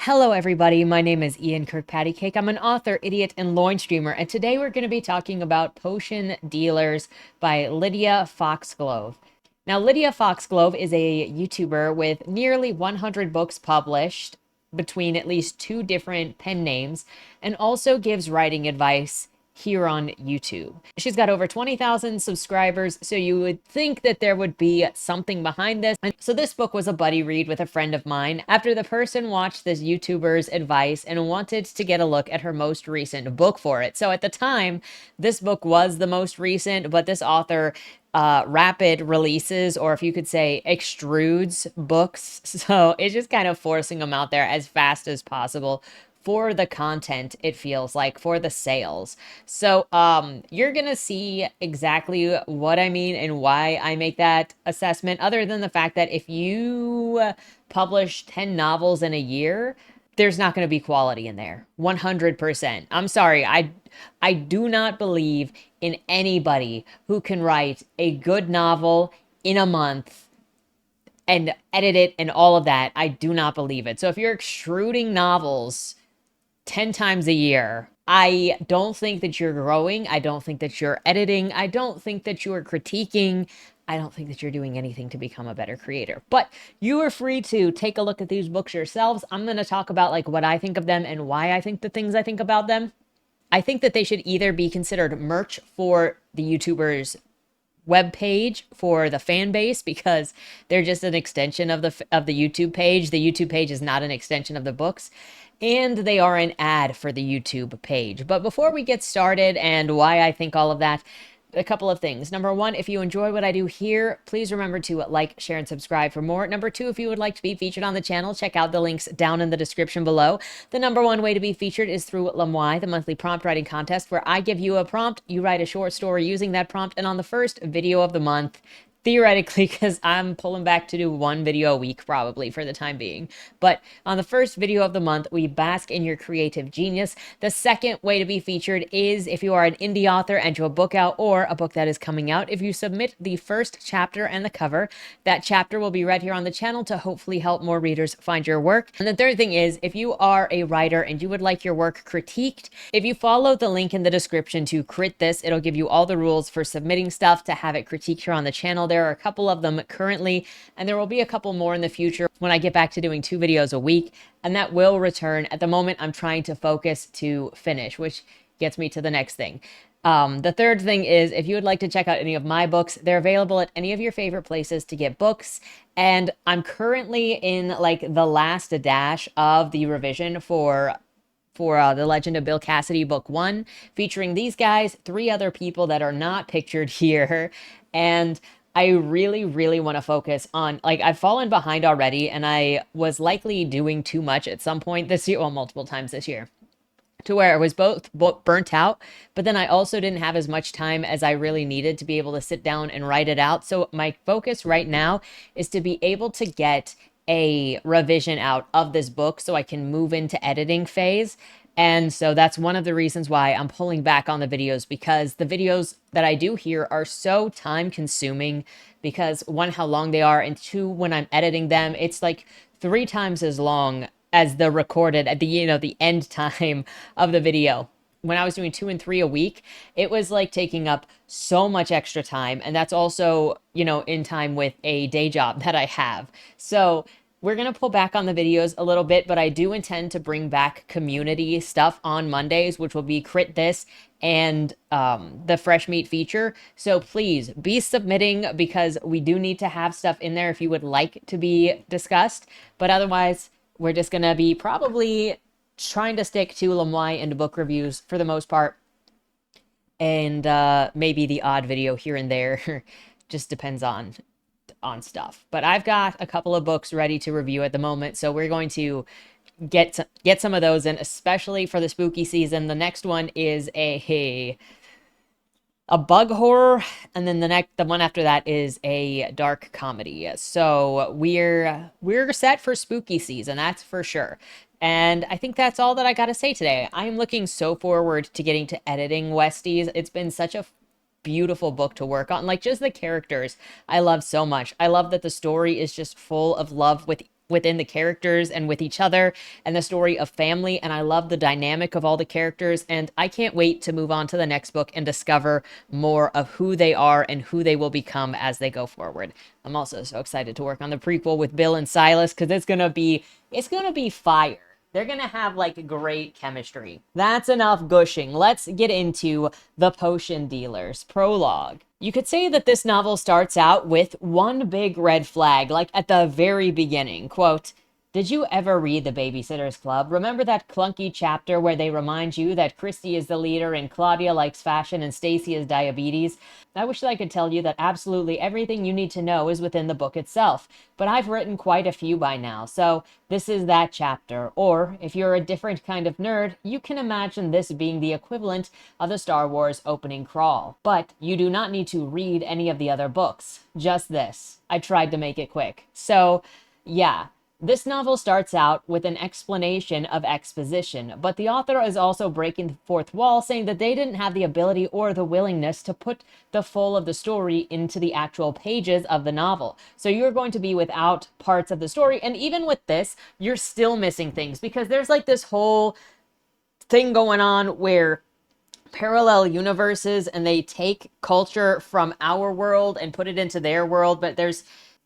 Hello, everybody. My name is Ian Kirkpatrick. I'm an author, idiot, and loin streamer, and today we're going to be talking about Potion Dealers by Lidiya Foxglove. Now, Lidiya Foxglove is a YouTuber with nearly 100 books published between at least two different pen names, and also gives writing advice here on YouTube. She's got over 20,000 subscribers, so you would think that there would be something behind this. And so this book was a buddy read with a friend of mine after the person watched this YouTuber's advice and wanted to get a look at her most recent book for it. So at the time, this book was the most recent, but this author rapid releases, or if you could say extrudes books. So it's just kind of forcing them out there as fast as possible for the content, it feels like, for the sales. So you're gonna see exactly what I mean and why I make that assessment, other than the fact that if you publish 10 novels in a year, there's not going to be quality in there. 100%. I'm sorry. I do not believe in anybody who can write a good novel in a month and edit it and all of that. I do not believe it. So if you're extruding novels 10 times a year, I don't think that you're growing. I don't think that you're editing. I don't think that you are critiquing. I don't think that you're doing anything to become a better creator. But you are free to take a look at these books yourselves. I'm going to talk about like what I think of them and why I think the things I think about them. I think that they should either be considered merch for the YouTuber's web page for the fan base, because they're just an extension of the YouTube page. The YouTube page is not an extension of the books, and they are an ad for the YouTube page. But before we get started and why I think all of that, a couple of things. Number one, if you enjoy what I do here, please remember to like, share, and subscribe for more. Number two, if you would like to be featured on the channel, check out the links down in the description below. The number one way to be featured is through Leigh, the monthly prompt writing contest, where I give you a prompt, you write a short story using that prompt, and on the first video of the month, theoretically, because I'm pulling back to do one video a week probably for the time being, but on the first video of the month, we bask in your creative genius. The second way to be featured is if you are an indie author and you have a book out or a book that is coming out. If you submit the first chapter and the cover, that chapter will be read here on the channel to hopefully help more readers find your work. And the third thing is, if you are a writer and you would like your work critiqued, if you follow the link in the description to crit this, it'll give you all the rules for submitting stuff to have it critiqued here on the channel. There are a couple of them currently, and there will be a couple more in the future when I get back to doing 2 videos a week, and that will return. At the moment, I'm trying to focus to finish, which gets me to the next thing. The third thing is, if you would like to check out any of my books, they're available at any of your favorite places to get books. And I'm currently in like the last dash of the revision for The Legend of Bill Cassidy Book 1, featuring these guys, 3 other people that are not pictured here. And I really, really want to focus on, like, I've fallen behind already, and I was likely doing too much at some point this year, well, multiple times this year, to where I was both burnt out, but then I also didn't have as much time as I really needed to be able to sit down and write it out. So my focus right now is to be able to get a revision out of this book so I can move into editing phase. And so that's one of the reasons why I'm pulling back on the videos, because the videos that I do here are so time consuming, because one, how long they are, and two, when I'm editing them, it's like 3 times as long as the recorded at the, the end time of the video. When I was doing 2 and 3 a week, it was like taking up so much extra time. And that's also, in time with a day job that I have. So we're going to pull back on the videos a little bit, but I do intend to bring back community stuff on Mondays, which will be Crit This and the Fresh Meat feature. So please be submitting, because we do need to have stuff in there if you would like to be discussed. But otherwise, we're just going to be probably trying to stick to Leigh and book reviews for the most part. And maybe the odd video here and there. Just depends on stuff. But I've got a couple of books ready to review at the moment, so we're going to get some of those in, especially for the spooky season. The next one is a bug horror, and then the one after that is a dark comedy. So we're set for spooky season, that's for sure. And I think that's all that I got to say today. I am looking so forward to getting to editing Westies. It's been such a beautiful book to work on. Like, just the characters I love so much. I love that the story is just full of love with within the characters and with each other, and the story of family. And I love the dynamic of all the characters. And I can't wait to move on to the next book and discover more of who they are and who they will become as they go forward. I'm also so excited to work on the prequel with Bill and Silas, because it's gonna be fire. They're going to have like great chemistry. That's enough gushing. Let's get into The Potion Dealers prologue. You could say that this novel starts out with one big red flag, like at the very beginning. Quote, "Did you ever read The Babysitter's Club? Remember that clunky chapter where they remind you that Christy is the leader and Claudia likes fashion and Stacy has diabetes? I wish that I could tell you that absolutely everything you need to know is within the book itself, but I've written quite a few by now, so this is that chapter. Or, if you're a different kind of nerd, you can imagine this being the equivalent of the Star Wars opening crawl. But you do not need to read any of the other books. Just this. I tried to make it quick. So, yeah. This novel starts out with an explanation of exposition, but the author is also breaking the fourth wall, saying that they didn't have the ability or the willingness to put the full of the story into the actual pages of the novel. So you're going to be without parts of the story, and even with this, you're still missing things, because there's like this whole thing going on where parallel universes, and they take culture from our world and put it into their world, but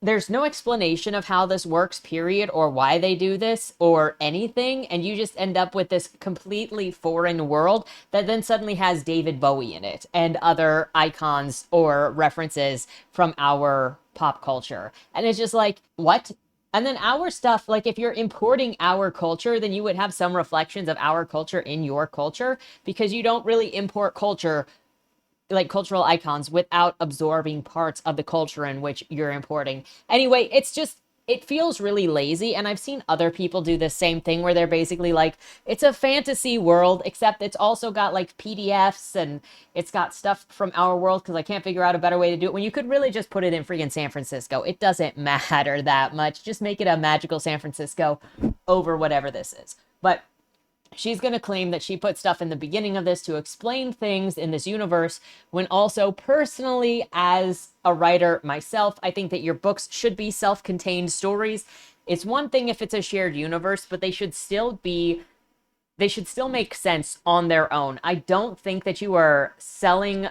there's no explanation of how this works, period, or why they do this or anything. And you just end up with this completely foreign world that then suddenly has David Bowie in it and other icons or references from our pop culture. And it's just like, what? And then our stuff, like if you're importing our culture, then you would have some reflections of our culture in your culture, because you don't really import culture, like cultural icons, without absorbing parts of the culture in which you're importing. Anyway, it feels really lazy, and I've seen other people do the same thing where they're basically like, it's a fantasy world, except it's also got like PDFs and it's got stuff from our world, because I can't figure out a better way to do it, when you could really just put it in freaking San Francisco. It doesn't matter that much. Just make it a magical San Francisco over whatever this is. But she's going to claim that she put stuff in the beginning of this to explain things in this universe, when also, personally, as a writer myself, I think that your books should be self-contained stories. It's one thing if it's a shared universe, but they should still make sense on their own. I don't think that you are selling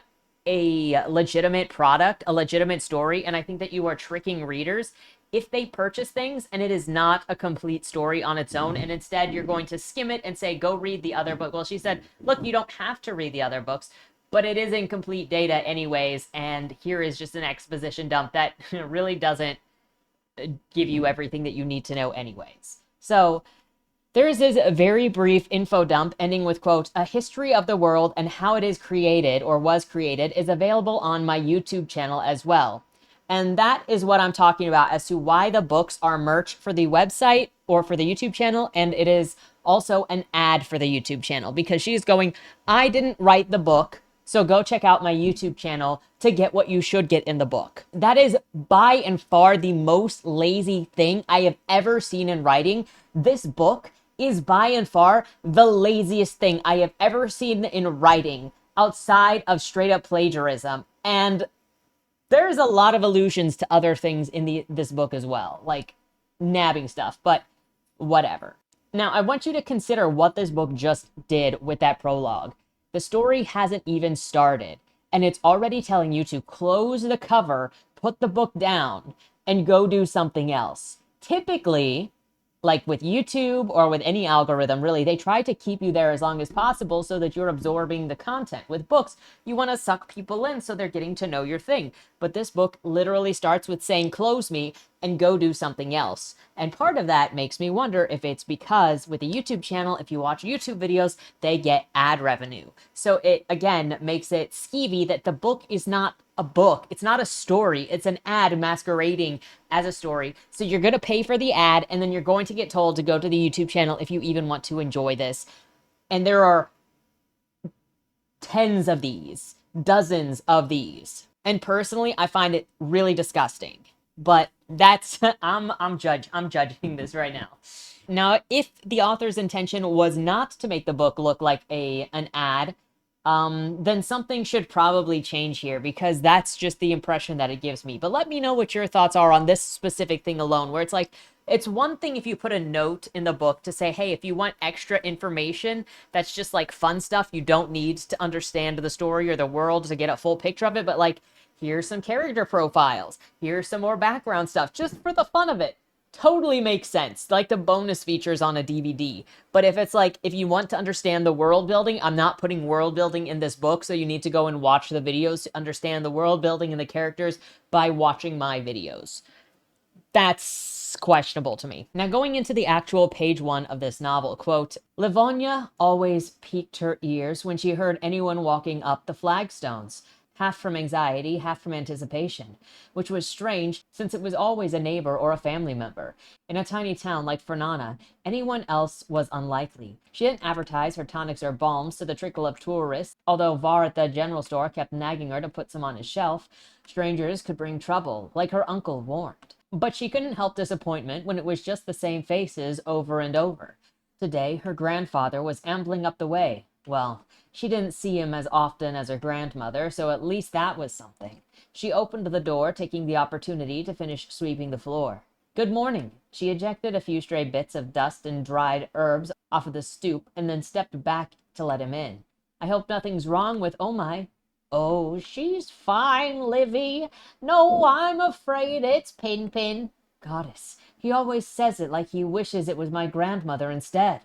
a legitimate product, a legitimate story, and I think that you are tricking readers if they purchase things and it is not a complete story on its own, and instead you're going to skim it and say, go read the other book. Well, she said, look, you don't have to read the other books, but it is incomplete data anyways, and here is just an exposition dump that really doesn't give you everything that you need to know anyways. So there is this very brief info dump ending with, quote, "A history of the world and how it is created or was created is available on my YouTube channel as well." And that is what I'm talking about as to why the books are merch for the website or for the YouTube channel. And it is also an ad for the YouTube channel, because she's going, I didn't write the book, so go check out my YouTube channel to get what you should get in the book. That is by and far the most lazy thing I have ever seen in writing. This book is by and far the laziest thing I have ever seen in writing outside of straight up plagiarism. And there's a lot of allusions to other things in this book as well, like nabbing stuff, but whatever. Now, I want you to consider what this book just did with that prologue. The story hasn't even started, and it's already telling you to close the cover, put the book down, and go do something else. Typically, like with YouTube or with any algorithm, really, they try to keep you there as long as possible so that you're absorbing the content. With books, you want to suck people in so they're getting to know your thing. But this book literally starts with saying, close me and go do something else. And part of that makes me wonder if it's because with a YouTube channel, if you watch YouTube videos, they get ad revenue. So it, again, makes it skeevy that the book is not a book. It's not a story. It's an ad masquerading as a story. So you're going to pay for the ad, and then you're going to get told to go to the YouTube channel if you even want to enjoy this. And there are tens of these, dozens of these. And personally, I find it really disgusting. But that's, I'm judging this right now. Now, if the author's intention was not to make the book look like an ad, then something should probably change here, because that's just the impression that it gives me. But let me know what your thoughts are on this specific thing alone, where it's like, it's one thing if you put a note in the book to say, hey, if you want extra information, that's just like fun stuff. You don't need to understand the story or the world to get a full picture of it. But like, here's some character profiles. Here's some more background stuff just for the fun of it. Totally makes sense, like the bonus features on a DVD. But if it's like, if you want to understand the world building, I'm not putting world building in this book, so you need to go and watch the videos to understand the world building and the characters by watching my videos. That's questionable to me. Now, going into the actual page 1 of this novel, quote, Livonia always piqued her ears when she heard anyone walking up the flagstones, half from anxiety, half from anticipation, which was strange since it was always a neighbor or a family member. In a tiny town like Fernana, anyone else was unlikely. She didn't advertise her tonics or balms to the trickle of tourists, although Var at the general store kept nagging her to put some on his shelf. Strangers could bring trouble, like her uncle warned. But she couldn't help disappointment when it was just the same faces over and over. Today, her grandfather was ambling up the way. Well, she didn't see him as often as her grandmother, so at least that was something. She opened the door, taking the opportunity to finish sweeping the floor. Good morning. She ejected a few stray bits of dust and dried herbs off of the stoop and then stepped back to let him in. I hope nothing's wrong with Omai. Oh, she's fine, Livy. No, I'm afraid it's Pin-Pin. Goddess, he always says it like he wishes it was my grandmother instead.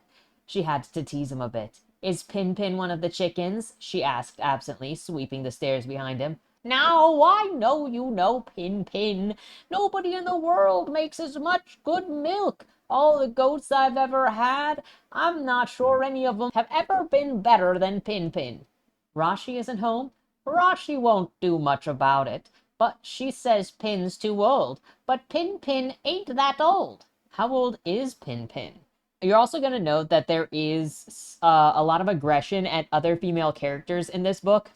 She had to tease him a bit. Is Pin-Pin one of the chickens? She asked absently, sweeping the stairs behind him. Now, I know you know Pin-Pin. Nobody in the world makes as much good milk. All the goats I've ever had, I'm not sure any of them have ever been better than Pin-Pin. Rashi isn't home? Rashi won't do much about it, but she says Pin's too old. But Pin-Pin ain't that old. How old is Pin-Pin? You're also going to note that there is a lot of aggression at other female characters in this book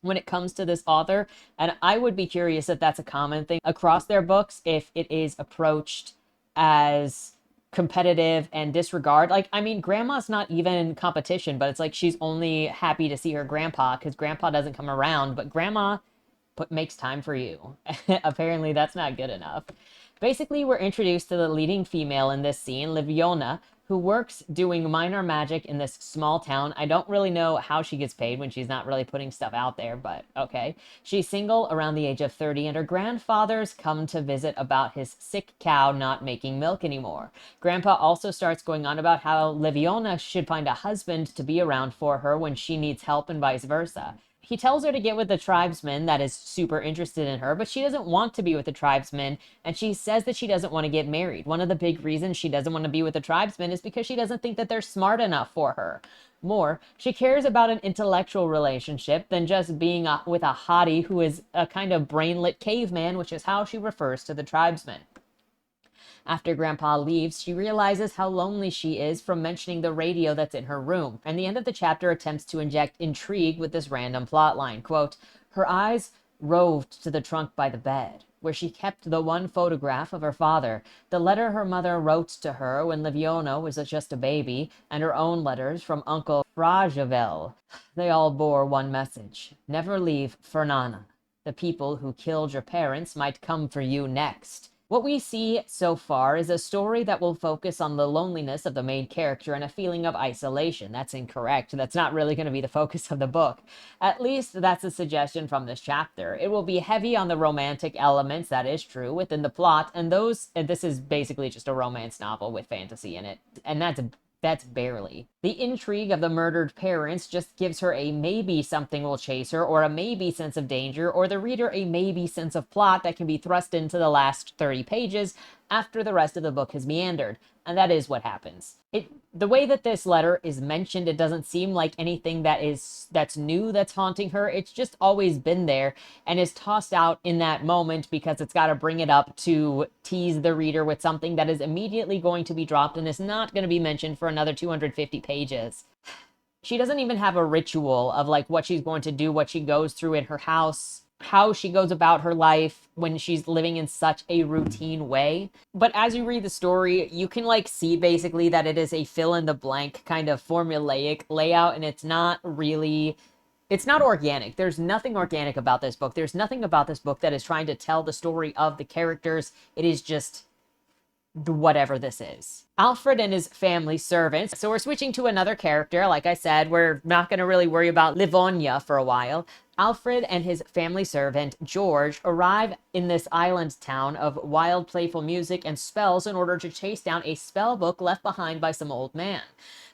when it comes to this author, and I would be curious if that's a common thing across their books, if it is approached as competitive and disregard. Like, I mean, Grandma's not even competition, but it's like she's only happy to see her grandpa because Grandpa doesn't come around, but Grandma makes time for you. Apparently that's not good enough. Basically, we're introduced to the leading female in this scene, Liviona, who works doing minor magic in this small town. I don't really know how she gets paid when she's not really putting stuff out there, but okay. She's single, around the age of 30, and her grandfather's come to visit about his sick cow not making milk anymore. Grandpa also starts going on about how Liviona should find a husband to be around for her when she needs help and vice versa. He tells her to get with the tribesman that is super interested in her, but she doesn't want to be with the tribesman, and she says that she doesn't want to get married. One of the big reasons she doesn't want to be with the tribesman is because she doesn't think that they're smart enough for her. More, she cares about an intellectual relationship than just being with a hottie who is a kind of brainlet caveman, which is how she refers to the tribesman. After Grandpa leaves, she realizes how lonely she is from mentioning the radio that's in her room, and the end of the chapter attempts to inject intrigue with this random plotline. Quote, her eyes roved to the trunk by the bed, where she kept the one photograph of her father, the letter her mother wrote to her when Liviona was just a baby, and her own letters from Uncle Frajavel. They all bore one message. Never leave Fernana. The people who killed your parents might come for you next. What we see so far is a story that will focus on the loneliness of the main character and a feeling of isolation. That's incorrect. That's not really going to be the focus of the book. At least that's a suggestion from this chapter. It will be heavy on the romantic elements, that is true, within the plot, and this is basically just a romance novel with fantasy in it, and that's barely. The intrigue of the murdered parents just gives her a maybe something will chase her, or a maybe sense of danger, or the reader a maybe sense of plot that can be thrust into the last 30 pages after the rest of the book has meandered. And that is what happens. The way that this letter is mentioned, it doesn't seem like anything that's new that's haunting her. It's just always been there and is tossed out in that moment because it's got to bring it up to tease the reader with something that is immediately going to be dropped and is not going to be mentioned for another 250 pages. She doesn't even have a ritual of like what she's going to do, what she goes through in her house, how she goes about her life when she's living in such a routine way. But as you read the story, you can like see basically that it is a fill in the blank kind of formulaic layout, and it's not really It's not organic. There's nothing organic about this book. There's nothing about this book that is trying to tell the story of the characters. It is just whatever this is. Alfred and his family servants. So we're switching to another character. Like I said, we're not going to really worry about Livonia for a while. Alfred and his family servant, George, arrive in this island town of wild, playful music and spells in order to chase down a spell book left behind by some old man.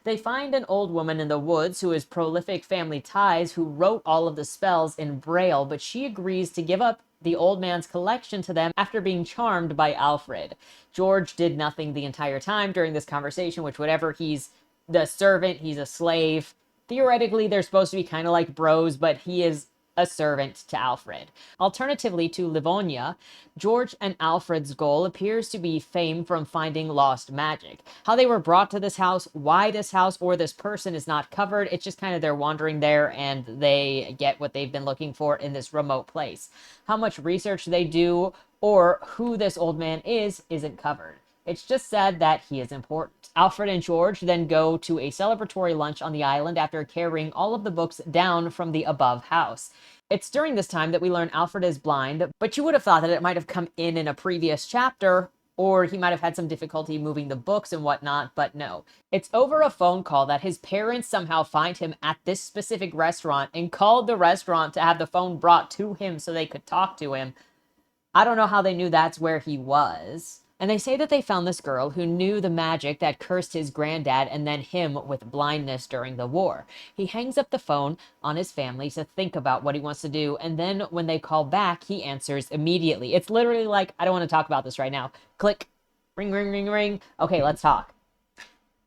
They find an old woman in the woods who is prolific family ties who wrote all of the spells in Braille, but she agrees to give up the old man's collection to them after being charmed by Alfred. George did nothing the entire time during this conversation, which whatever, he's the servant, he's a slave. Theoretically, they're supposed to be kind of like bros, but he is a servant to Alfred. Alternatively to Livonia, George and Alfred's goal appears to be fame from finding lost magic. How they were brought to this house, why this house or this person is not covered, it's just kind of they're wandering there and they get what they've been looking for in this remote place. How much research they do or who this old man is isn't covered. It's just said that he is important. Alfred and George then go to a celebratory lunch on the island after carrying all of the books down from the above house. It's during this time that we learn Alfred is blind, but you would have thought that it might have come in a previous chapter, or he might have had some difficulty moving the books and whatnot, but no. It's over a phone call that his parents somehow find him at this specific restaurant and called the restaurant to have the phone brought to him so they could talk to him. I don't know how they knew that's where he was. And they say that they found this girl who knew the magic that cursed his granddad and then him with blindness during the war. He hangs up the phone on his family to think about what he wants to do, and then when they call back, he answers immediately. It's literally like, I don't want to talk about this right now. Click, ring, ring, ring, ring. Okay, let's talk.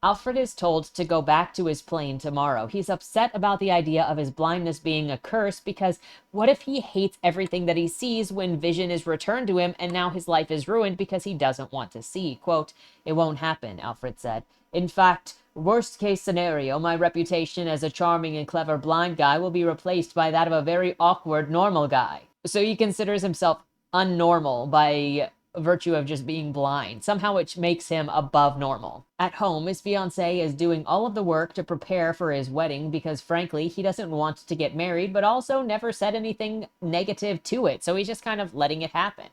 Alfred is told to go back to his plane tomorrow. He's upset about the idea of his blindness being a curse because what if he hates everything that he sees when vision is returned to him and now his life is ruined because he doesn't want to see? Quote, "It won't happen," Alfred said. "In fact, worst case scenario, my reputation as a charming and clever blind guy will be replaced by that of a very awkward normal guy." So he considers himself unnormal by virtue of just being blind, somehow which makes him above normal. At home, his fiancée is doing all of the work to prepare for his wedding because frankly, he doesn't want to get married, but also never said anything negative to it, so he's just kind of letting it happen.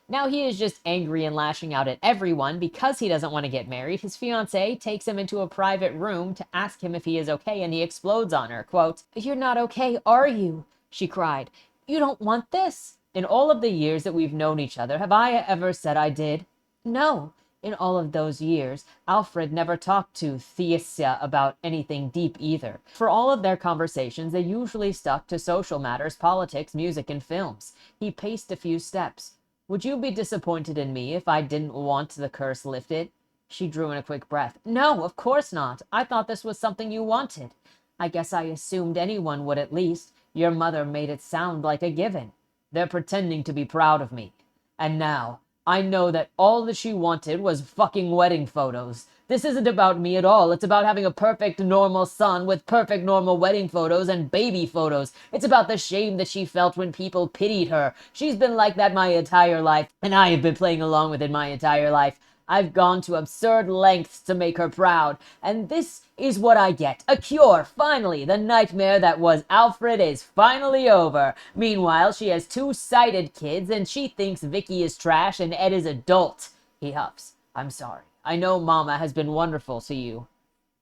Now he is just angry and lashing out at everyone because he doesn't want to get married. His fiancée takes him into a private room to ask him if he is okay, and he explodes on her. Quote, "You're not okay, are you?" she cried. "You don't want this?" "In all of the years that we've known each other, have I ever said I did?" "No." In all of those years, Alfred never talked to Thesia about anything deep either. For all of their conversations, they usually stuck to social matters, politics, music, and films. He paced a few steps. "Would you be disappointed in me if I didn't want the curse lifted?" She drew in a quick breath. "No, of course not. I thought this was something you wanted." "I guess I assumed anyone would at least. Your mother made it sound like a given." "They're pretending to be proud of me. And now, I know that all that she wanted was fucking wedding photos. This isn't about me at all. It's about having a perfect normal son with perfect normal wedding photos and baby photos. It's about the shame that she felt when people pitied her. She's been like that my entire life, and I have been playing along with it my entire life. I've gone to absurd lengths to make her proud, and this is what I get. A cure, finally. The nightmare that was Alfred is finally over. Meanwhile, she has 2 sighted kids, and she thinks Vicky is trash and Ed is adult." He huffs. "I'm sorry. I know Mama has been wonderful to you."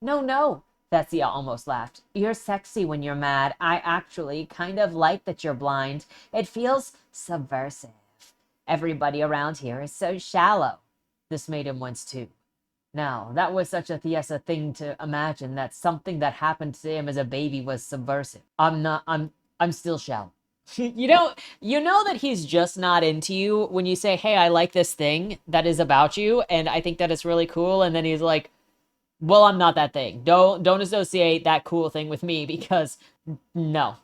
No, Thesia almost laughed. "You're sexy when you're mad. I actually kind of like that you're blind. It feels subversive. Everybody around here is so shallow." This made him wince too. Now, that was such a Thesia thing to imagine, that something that happened to him as a baby was subversive. I'm still shallow. You know that he's just not into you when you say, "Hey, I like this thing that is about you, and I think that it's really cool," and then he's like, "Well, I'm not that thing. Don't associate that cool thing with me because no.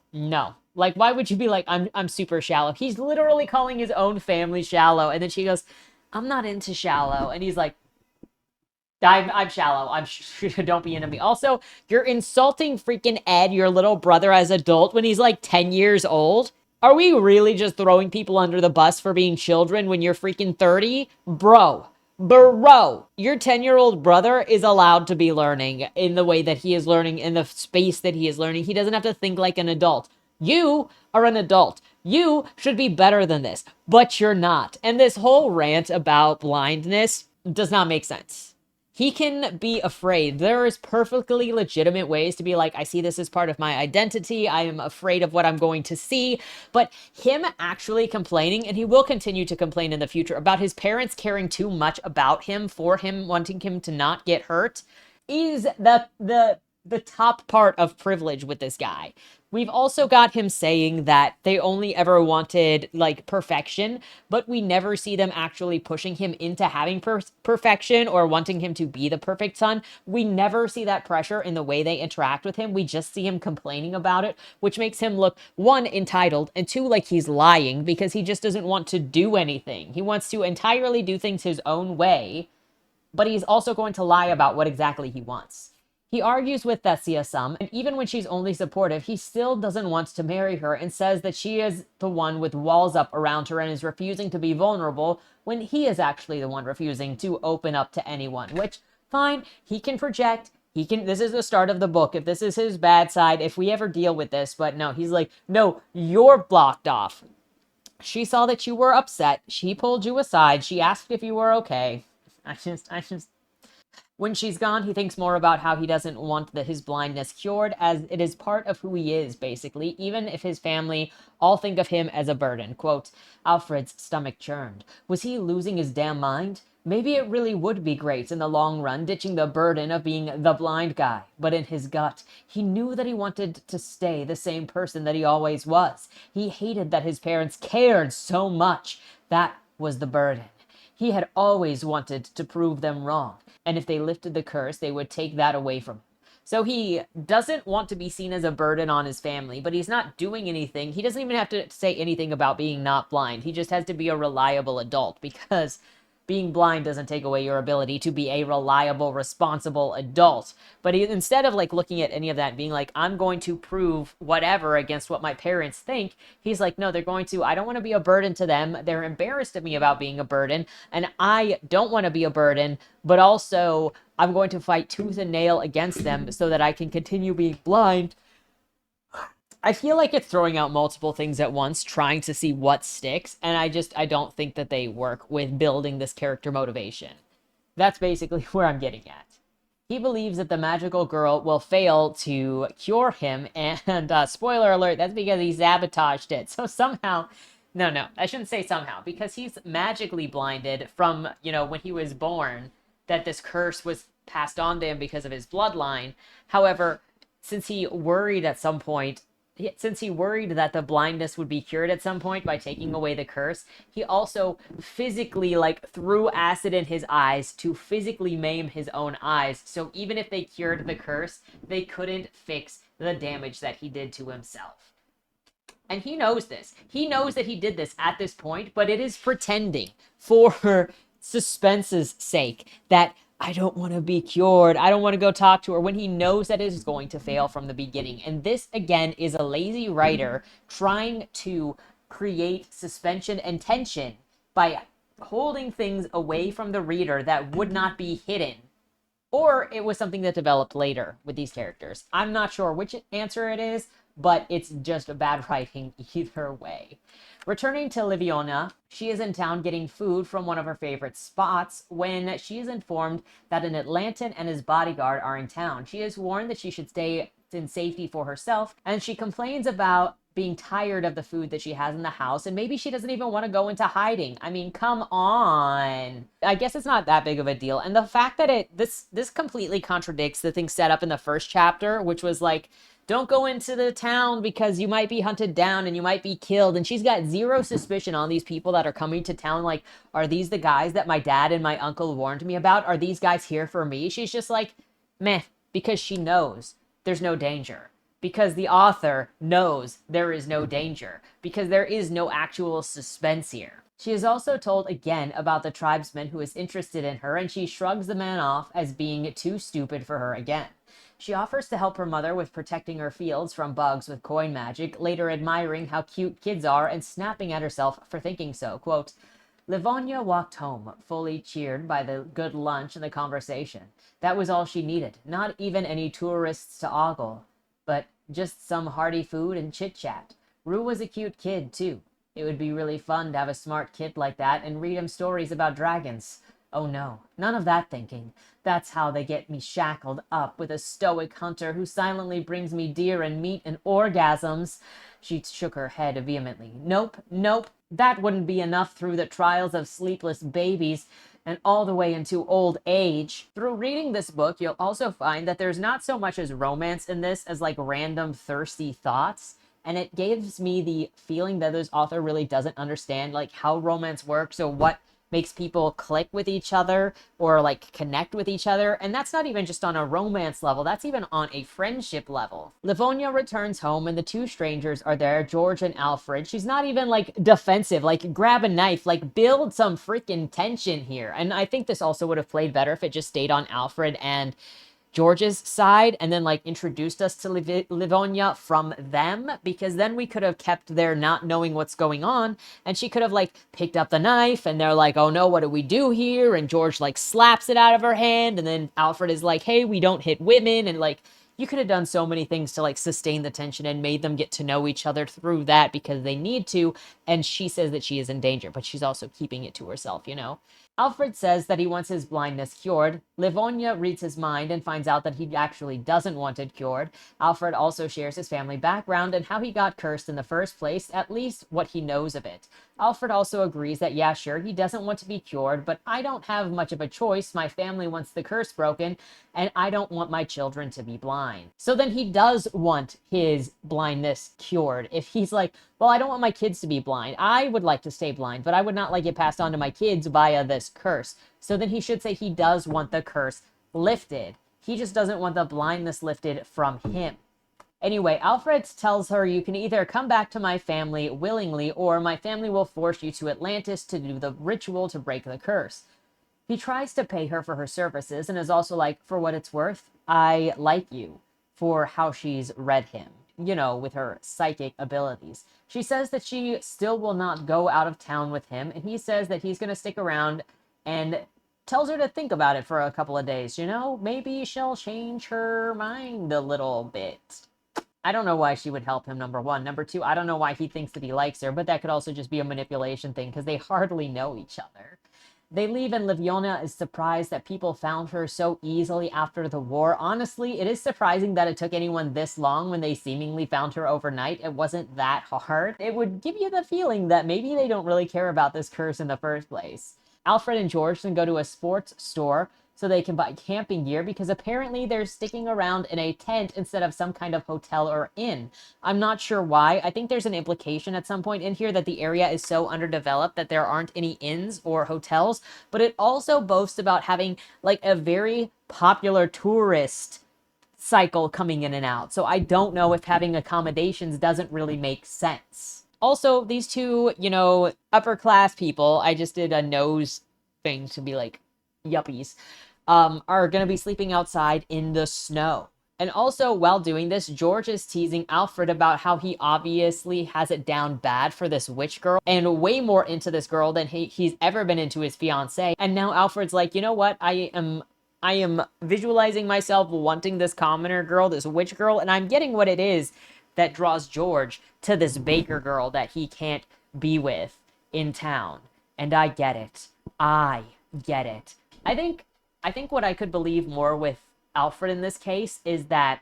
Like, why would you be like, I'm super shallow?" He's literally calling his own family shallow, and then she goes, "I'm not into shallow," and he's like, I'm shallow. Don't be into me. Also, you're insulting freaking Ed, your little brother, as adult when he's like 10 years old. Are we really just throwing people under the bus for being children when you're freaking 30? Bro, Bro, your 10-year-old brother is allowed to be learning in the way that he is learning, in the space that he is learning. He doesn't have to think like an adult. You are an adult. You should be better than this, but you're not. And this whole rant about blindness does not make sense. He can be afraid. There is perfectly legitimate ways to be like, I see this as part of my identity. I am afraid of what I'm going to see. But him actually complaining, and he will continue to complain in the future, about his parents caring too much about him for him wanting him to not get hurt, is the top part of privilege with this guy. We've also got him saying that they only ever wanted, like, perfection, but we never see them actually pushing him into having perfection or wanting him to be the perfect son. We never see that pressure in the way they interact with him. We just see him complaining about it, which makes him look, one, entitled, and two, like he's lying because he just doesn't want to do anything. He wants to entirely do things his own way, but he's also going to lie about what exactly he wants. He argues with Thessia some, and even when she's only supportive, he still doesn't want to marry her and says that she is the one with walls up around her and is refusing to be vulnerable when he is actually the one refusing to open up to anyone, which, fine, he can project. This is the start of the book. If this is his bad side, if we ever deal with this, but no, he's like, no, you're blocked off. She saw that you were upset. She pulled you aside. She asked if you were okay. I just When she's gone, he thinks more about how he doesn't want his blindness cured, as it is part of who he is, basically, even if his family all think of him as a burden. Quote, Alfred's stomach churned. Was he losing his damn mind? Maybe it really would be great in the long run, ditching the burden of being the blind guy. But in his gut, he knew that he wanted to stay the same person that he always was. He hated that his parents cared so much. That was the burden. He had always wanted to prove them wrong, and if they lifted the curse, they would take that away from him. So he doesn't want to be seen as a burden on his family, but he's not doing anything. He doesn't even have to say anything about being not blind. He just has to be a reliable adult, because being blind doesn't take away your ability to be a reliable, responsible adult. But instead of like looking at any of that and being like, I'm going to prove whatever against what my parents think, he's like, no, I don't want to be a burden to them. They're embarrassed of me about being a burden, and I don't want to be a burden, but also I'm going to fight tooth and nail against them so that I can continue being blind. I feel like it's throwing out multiple things at once, trying to see what sticks, and I don't think that they work with building this character motivation. That's basically where I'm getting at. He believes that the magical girl will fail to cure him, and spoiler alert, that's because he sabotaged it. So somehow, no, I shouldn't say somehow, because he's magically blinded from, when he was born, that this curse was passed on to him because of his bloodline. However, since he worried that the blindness would be cured at some point by taking away the curse, he also physically, threw acid in his eyes to physically maim his own eyes. So even if they cured the curse, they couldn't fix the damage that he did to himself. And he knows this. He knows that he did this at this point, but it is pretending for suspense's sake that I don't want to be cured. I don't want to go talk to her, when he knows that it is going to fail from the beginning. And this, again, is a lazy writer trying to create suspension and tension by holding things away from the reader that would not be hidden. Or it was something that developed later with these characters. I'm not sure which answer it is, but it's just a bad writing either way. Returning to Liviona, she is in town getting food from one of her favorite spots when she is informed that an Atlantan and his bodyguard are in town. She is warned that she should stay in safety for herself, and she complains about being tired of the food that she has in the house, and maybe she doesn't even want to go into hiding. I mean, come on. I guess it's not that big of a deal. And the fact that this completely contradicts the thing set up in the first chapter, which was like, don't go into the town because you might be hunted down and you might be killed. And she's got zero suspicion on these people that are coming to town. Like, are these the guys that my dad and my uncle warned me about? Are these guys here for me? She's just like, meh, because she knows there's no danger. Because the author knows there is no danger. Because there is no actual suspense here. She is also told again about the tribesman who is interested in her, and she shrugs the man off as being too stupid for her again. She offers to help her mother with protecting her fields from bugs with coin magic, later admiring how cute kids are and snapping at herself for thinking so. Quote, Livonia walked home, fully cheered by the good lunch and the conversation. That was all she needed, not even any tourists to ogle, but just some hearty food and chit-chat. Rue was a cute kid, too. It would be really fun to have a smart kid like that and read him stories about dragons. Oh no, none of that thinking. That's how they get me shackled up with a stoic hunter who silently brings me deer and meat and orgasms. She shook her head vehemently. Nope, nope. That wouldn't be enough through the trials of sleepless babies and all the way into old age. Through reading this book, you'll also find that there's not so much as romance in this as like random thirsty thoughts. And it gives me the feeling that this author really doesn't understand like how romance works or what makes people click with each other or like connect with each other. And that's not even just on a romance level, that's even on a friendship level. Livonia returns home and the two strangers are there, George and Alfred. She's not even like defensive, like grab a knife, like build some freaking tension here. And I think this also would have played better if it just stayed on Alfred and George's side and then like introduced us to Livonia from them, because then we could have kept there not knowing what's going on and she could have like picked up the knife and they're like, oh no, what do we do here? And George like slaps it out of her hand and then Alfred is like, hey, we don't hit women. And like you could have done so many things to like sustain the tension and made them get to know each other through that because they need to. And she says that she is in danger, but she's also keeping it to herself, you know? Alfred says that he wants his blindness cured. Livonia reads his mind and finds out that he actually doesn't want it cured. Alfred also shares his family background and how he got cursed in the first place, at least what he knows of it. Alfred also agrees that, yeah, sure, he doesn't want to be cured, but I don't have much of a choice. My family wants the curse broken, and I don't want my children to be blind. So then he does want his blindness cured. If he's like, well, I don't want my kids to be blind. I would like to stay blind, but I would not like it passed on to my kids via this curse. So then he should say he does want the curse lifted. He just doesn't want the blindness lifted from him. Anyway, Alfred tells her, you can either come back to my family willingly, or my family will force you to Atlantis to do the ritual to break the curse. He tries to pay her for her services and is also like, for what it's worth, I like you, for how she's read him, you know, with her psychic abilities. She says that she still will not go out of town with him, and he says that he's going to stick around and tells her to think about it for a couple of days. You know, maybe she'll change her mind a little bit. I don't know why she would help him, number one. Number two, I don't know why he thinks that he likes her, but that could also just be a manipulation thing because they hardly know each other. They leave and Livonia is surprised that people found her so easily after the war. Honestly, it is surprising that it took anyone this long when they seemingly found her overnight. It wasn't that hard. It would give you the feeling that maybe they don't really care about this curse in the first place. Alfred and George then go to a sports store so they can buy camping gear because apparently they're sticking around in a tent instead of some kind of hotel or inn. I'm not sure why. I think there's an implication at some point in here that the area is so underdeveloped that there aren't any inns or hotels, but it also boasts about having like a very popular tourist cycle coming in and out. So I don't know if having accommodations doesn't really make sense. Also, these two, you know, upper class people, I just did a nose thing to be like yuppies, are going to be sleeping outside in the snow. And also, while doing this, George is teasing Alfred about how he obviously has it down bad for this witch girl and way more into this girl than he's ever been into his fiancée. And now Alfred's like, you know what? I am visualizing myself wanting this commoner girl, this witch girl, and I'm getting what it is that draws George to this baker girl that he can't be with in town. And I get it. I get it. I think what I could believe more with Alfred in this case is that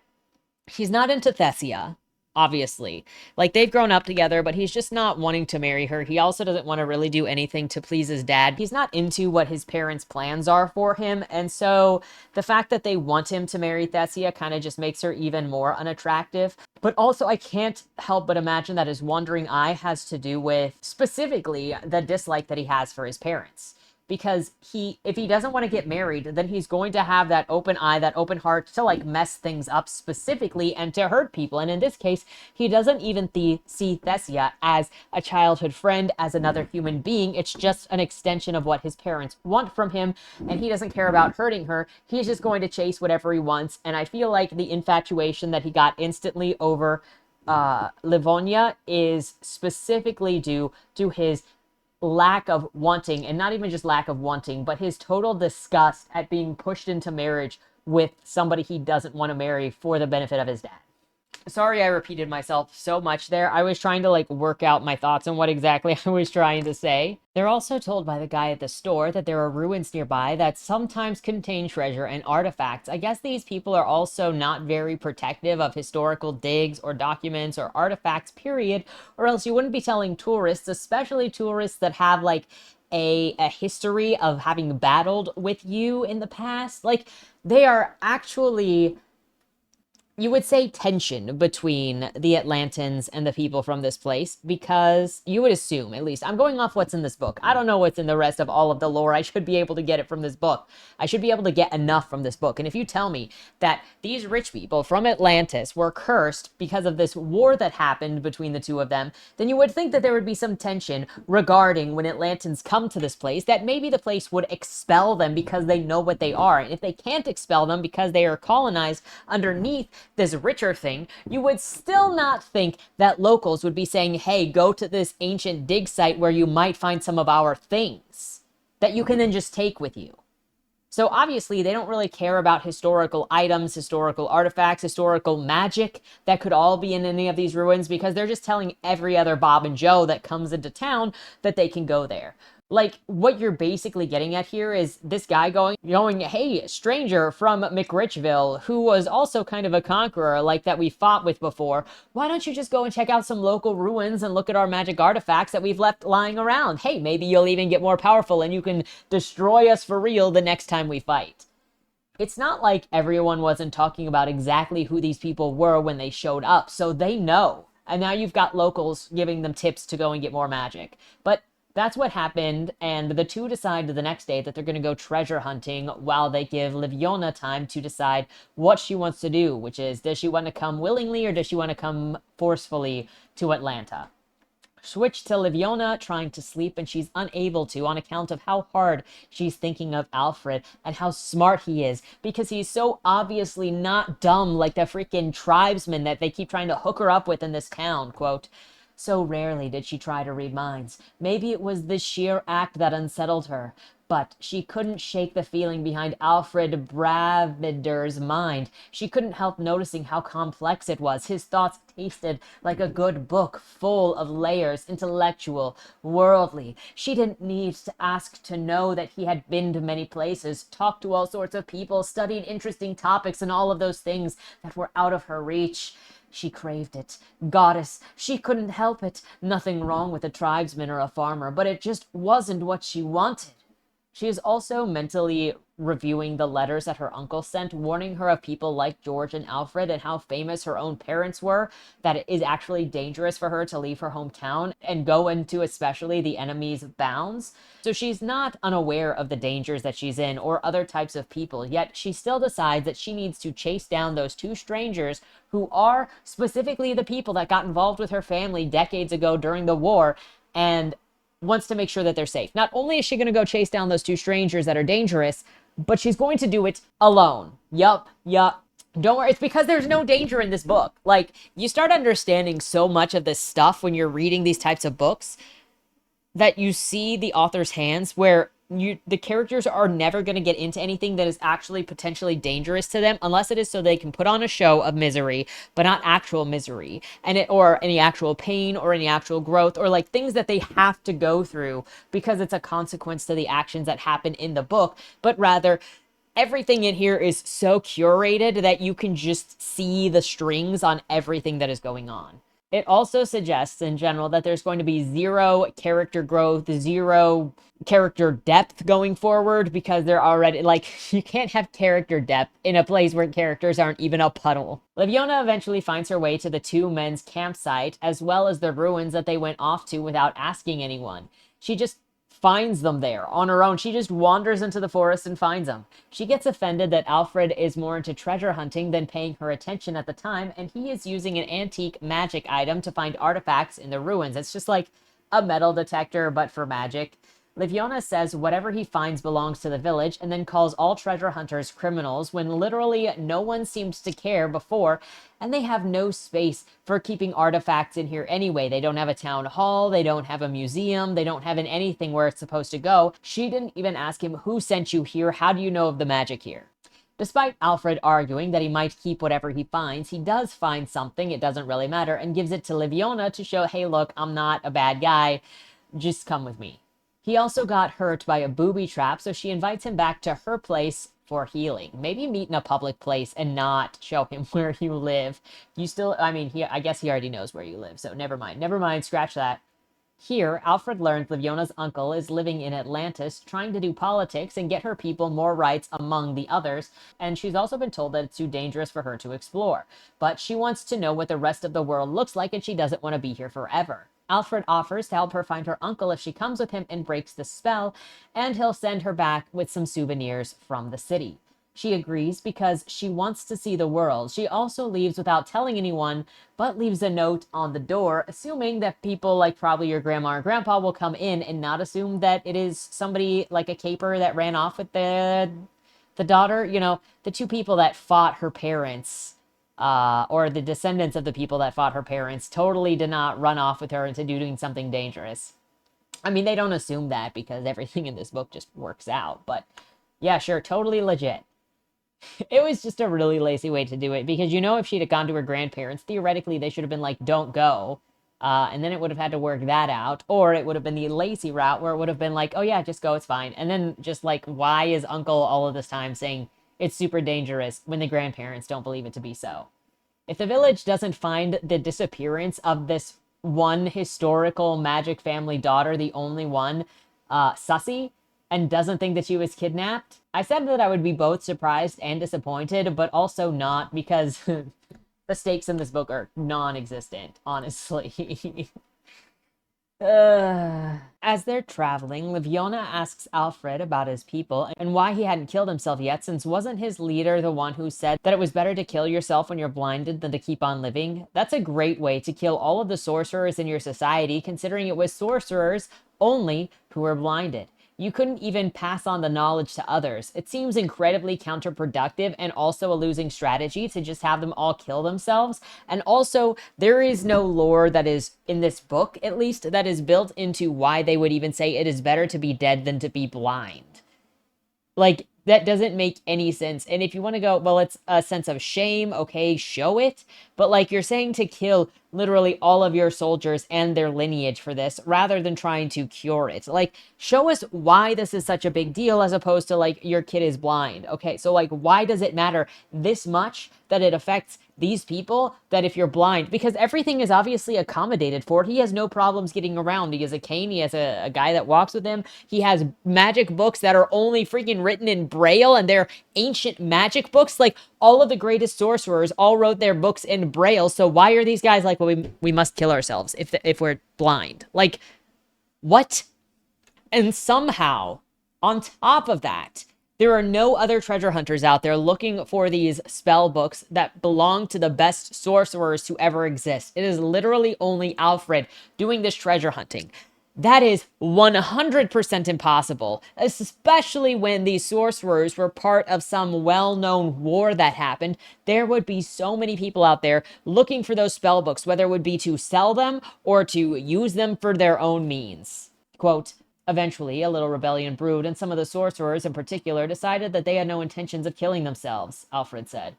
he's not into Thessia, obviously. Like, they've grown up together, but he's just not wanting to marry her. He also doesn't want to really do anything to please his dad. He's not into what his parents' plans are for him, and so the fact that they want him to marry Thessia kind of just makes her even more unattractive. But also, I can't help but imagine that his wandering eye has to do with, specifically, the dislike that he has for his parents. Because if he doesn't want to get married, then he's going to have that open eye, that open heart to like mess things up specifically and to hurt people. And in this case, he doesn't even see Thessia as a childhood friend, as another human being. It's just an extension of what his parents want from him. And he doesn't care about hurting her. He's just going to chase whatever he wants. And I feel like the infatuation that he got instantly over Livonia is specifically due to his lack of wanting, and not even just lack of wanting, but his total disgust at being pushed into marriage with somebody he doesn't want to marry for the benefit of his dad. Sorry I repeated myself so much there. I was trying to like work out my thoughts on what exactly I was trying to say. They're also told by the guy at the store that there are ruins nearby that sometimes contain treasure and artifacts. I guess these people are also not very protective of historical digs or documents or artifacts, period, or else you wouldn't be telling tourists, especially tourists that have like a history of having battled with you in the past. Like, they are actually, you would say, tension between the Atlantans and the people from this place, because you would assume, at least, I'm going off what's in this book. I don't know what's in the rest of all of the lore. I should be able to get it from this book. I should be able to get enough from this book. And if you tell me that these rich people from Atlantis were cursed because of this war that happened between the two of them, then you would think that there would be some tension regarding when Atlantans come to this place, that maybe the place would expel them because they know what they are. And if they can't expel them because they are colonized underneath this richer thing, you would still not think that locals would be saying, hey, go to this ancient dig site where you might find some of our things that you can then just take with you. So obviously they don't really care about historical items, historical artifacts, historical magic that could all be in any of these ruins, because they're just telling every other Bob and Joe that comes into town that they can go there. Like, what you're basically getting at here is this guy going, hey, stranger from McRichville, who was also kind of a conqueror like that we fought with before, why don't you just go and check out some local ruins and look at our magic artifacts that we've left lying around? Hey, maybe you'll even get more powerful and you can destroy us for real the next time we fight. It's not like everyone wasn't talking about exactly who these people were when they showed up, so they know. And now you've got locals giving them tips to go and get more magic. But that's what happened, and the two decide the next day that they're going to go treasure hunting while they give Liviona time to decide what she wants to do, which is, does she want to come willingly or does she want to come forcefully to Atlanta? Switch to Liviona trying to sleep, and she's unable to on account of how hard she's thinking of Alfred and how smart he is, because he's so obviously not dumb like the freaking tribesmen that they keep trying to hook her up with in this town. Quote, so rarely did she try to read minds. Maybe it was the sheer act that unsettled her. But she couldn't shake the feeling behind Alfred Bravider's mind. She couldn't help noticing how complex it was. His thoughts tasted like a good book, full of layers, intellectual, worldly. She didn't need to ask to know that he had been to many places, talked to all sorts of people, studied interesting topics, and all of those things that were out of her reach. She craved it. Goddess, she couldn't help it. Nothing wrong with a tribesman or a farmer, but it just wasn't what she wanted. She is also mentally reviewing the letters that her uncle sent, warning her of people like George and Alfred and how famous her own parents were, that it is actually dangerous for her to leave her hometown and go into especially the enemy's bounds. So she's not unaware of the dangers that she's in or other types of people, yet she still decides that she needs to chase down those two strangers who are specifically the people that got involved with her family decades ago during the war, and wants to make sure that they're safe. Not only is she going to go chase down those two strangers that are dangerous, but she's going to do it alone. Yup. Don't worry. It's because there's no danger in this book. Like, you start understanding so much of this stuff when you're reading these types of books that you see the author's hands where the characters are never going to get into anything that is actually potentially dangerous to them, unless it is so they can put on a show of misery, but not actual misery, or any actual pain or any actual growth, or like things that they have to go through because it's a consequence to the actions that happen in the book, but rather everything in here is so curated that you can just see the strings on everything that is going on. It also suggests in general that there's going to be zero character growth, zero character depth going forward, because they're already, like, you can't have character depth in a place where characters aren't even a puddle. Liviona eventually finds her way to the two men's campsite, as well as the ruins that they went off to without asking anyone. She just finds them there on her own. She just wanders into the forest and finds them. She gets offended that Alfred is more into treasure hunting than paying her attention at the time, and he is using an antique magic item to find artifacts in the ruins. It's just like a metal detector, but for magic. Liviona says whatever he finds belongs to the village and then calls all treasure hunters criminals when literally no one seems to care before, and they have no space for keeping artifacts in here anyway. They don't have a town hall, they don't have a museum, they don't have anything where it's supposed to go. She didn't even ask him, who sent you here? How do you know of the magic here? Despite Alfred arguing that he might keep whatever he finds, he does find something, it doesn't really matter, and gives it to Liviona to show, hey, look, I'm not a bad guy, just come with me. He also got hurt by a booby trap, so she invites him back to her place for healing. Maybe meet in a public place and not show him where you live. You still, I mean, I guess he already knows where you live, so never mind, scratch that. Here, Alfred learns Liviona's uncle is living in Atlantis, trying to do politics and get her people more rights among the others, and she's also been told that it's too dangerous for her to explore. But she wants to know what the rest of the world looks like, and she doesn't want to be here forever. Alfred offers to help her find her uncle if she comes with him and breaks the spell, and he'll send her back with some souvenirs from the city. She agrees because she wants to see the world. She also leaves without telling anyone, but leaves a note on the door, assuming that people like probably your grandma or grandpa will come in and not assume that it is somebody like a caper that ran off with the daughter. You know, the two people that fought her parents, or the descendants of the people that fought her parents, totally did not run off with her into doing something dangerous. I mean, they don't assume that because everything in this book just works out, but yeah, sure, totally legit. It was just a really lazy way to do it because, you know, if she'd have gone to her grandparents, theoretically they should have been like, don't go. And then it would have had to work that out. Or it would have been the lazy route where it would have been like, oh yeah, just go, it's fine. And then just like, why is Uncle all of this time saying it's super dangerous when the grandparents don't believe it to be so? If the village doesn't find the disappearance of this one historical magic family daughter, the only one, sussy, and doesn't think that she was kidnapped, I said that I would be both surprised and disappointed, but also not, because the stakes in this book are non-existent, honestly. As they're traveling, Liviona asks Alfred about his people and why he hadn't killed himself yet, since wasn't his leader the one who said that it was better to kill yourself when you're blinded than to keep on living? That's a great way to kill all of the sorcerers in your society, considering it was sorcerers only who were blinded. You couldn't even pass on the knowledge to others. It seems incredibly counterproductive and also a losing strategy to just have them all kill themselves. And also, there is no lore that is, in this book at least, that is built into why they would even say it is better to be dead than to be blind. Like, that doesn't make any sense. And if you want to go, well, it's a sense of shame, okay, show it. But like, you're saying to kill literally all of your soldiers and their lineage for this, rather than trying to cure it. Like, show us why this is such a big deal, as opposed to like, your kid is blind. Okay, so like, why does it matter this much that it affects these people, that if you're blind, because everything is obviously accommodated for. He has no problems getting around. He has a cane, he has a guy that walks with him, he has magic books that are only freaking written in Braille, and they're ancient magic books. Like, all of the greatest sorcerers all wrote their books in Braille, so why are these guys like, well, we must kill ourselves if we're blind? Like, what? And somehow, on top of that, there are no other treasure hunters out there looking for these spell books that belong to the best sorcerers to ever exist. It is literally only Alfred doing this treasure hunting. That is 100% impossible, especially when these sorcerers were part of some well-known war that happened. There would be so many people out there looking for those spell books, whether it would be to sell them or to use them for their own means. Quote, eventually, a little rebellion brewed, and some of the sorcerers in particular decided that they had no intentions of killing themselves, Alfred said.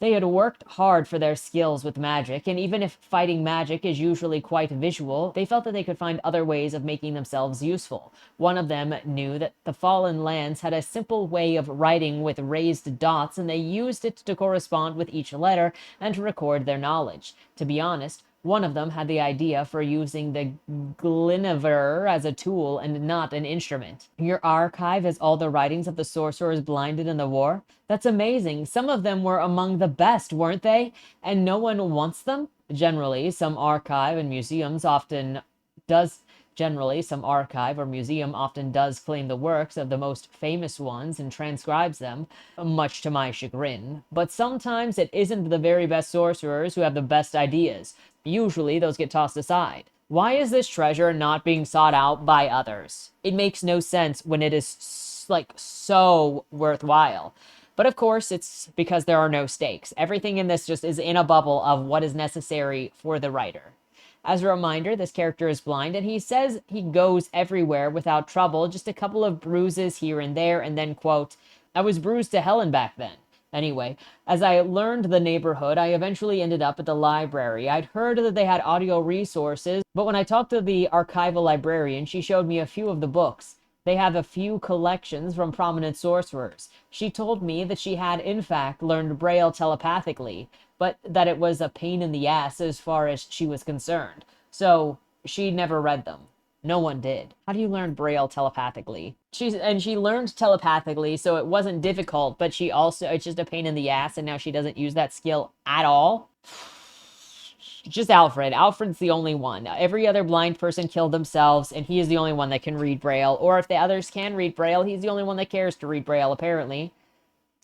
They had worked hard for their skills with magic, and even if fighting magic is usually quite visual, they felt that they could find other ways of making themselves useful. One of them knew that the Fallen Lands had a simple way of writing with raised dots, and they used it to correspond with each letter and to record their knowledge. To be honest, one of them had the idea for using the Glyniver as a tool and not an instrument. Your archive is all the writings of the sorcerers blinded in the war? That's amazing. Some of them were among the best, weren't they? And no one wants them? Generally, some archive or museum often does claim the works of the most famous ones and transcribes them, much to my chagrin. But sometimes it isn't the very best sorcerers who have the best ideas. Usually those get tossed aside. Why is this treasure not being sought out by others? It makes no sense when it is like so worthwhile. But of course, it's because there are no stakes. Everything in this just is in a bubble of what is necessary for the writer. As a reminder, this character is blind, and he says he goes everywhere without trouble, just a couple of bruises here and there, and then, quote, I was bruised to hell and back then. Anyway, as I learned the neighborhood, I eventually ended up at the library. I'd heard that they had audio resources, but when I talked to the archival librarian, she showed me a few of the books. They have a few collections from prominent sorcerers. She told me that she had, in fact, learned Braille telepathically, but that it was a pain in the ass as far as she was concerned. So, she never read them. No one did. How do you learn Braille telepathically? She learned telepathically, so it wasn't difficult, but it's just a pain in the ass, and now she doesn't use that skill at all? Just Alfred. Alfred's the only one. Every other blind person killed themselves, and he is the only one that can read Braille. Or if the others can read Braille, he's the only one that cares to read Braille, apparently.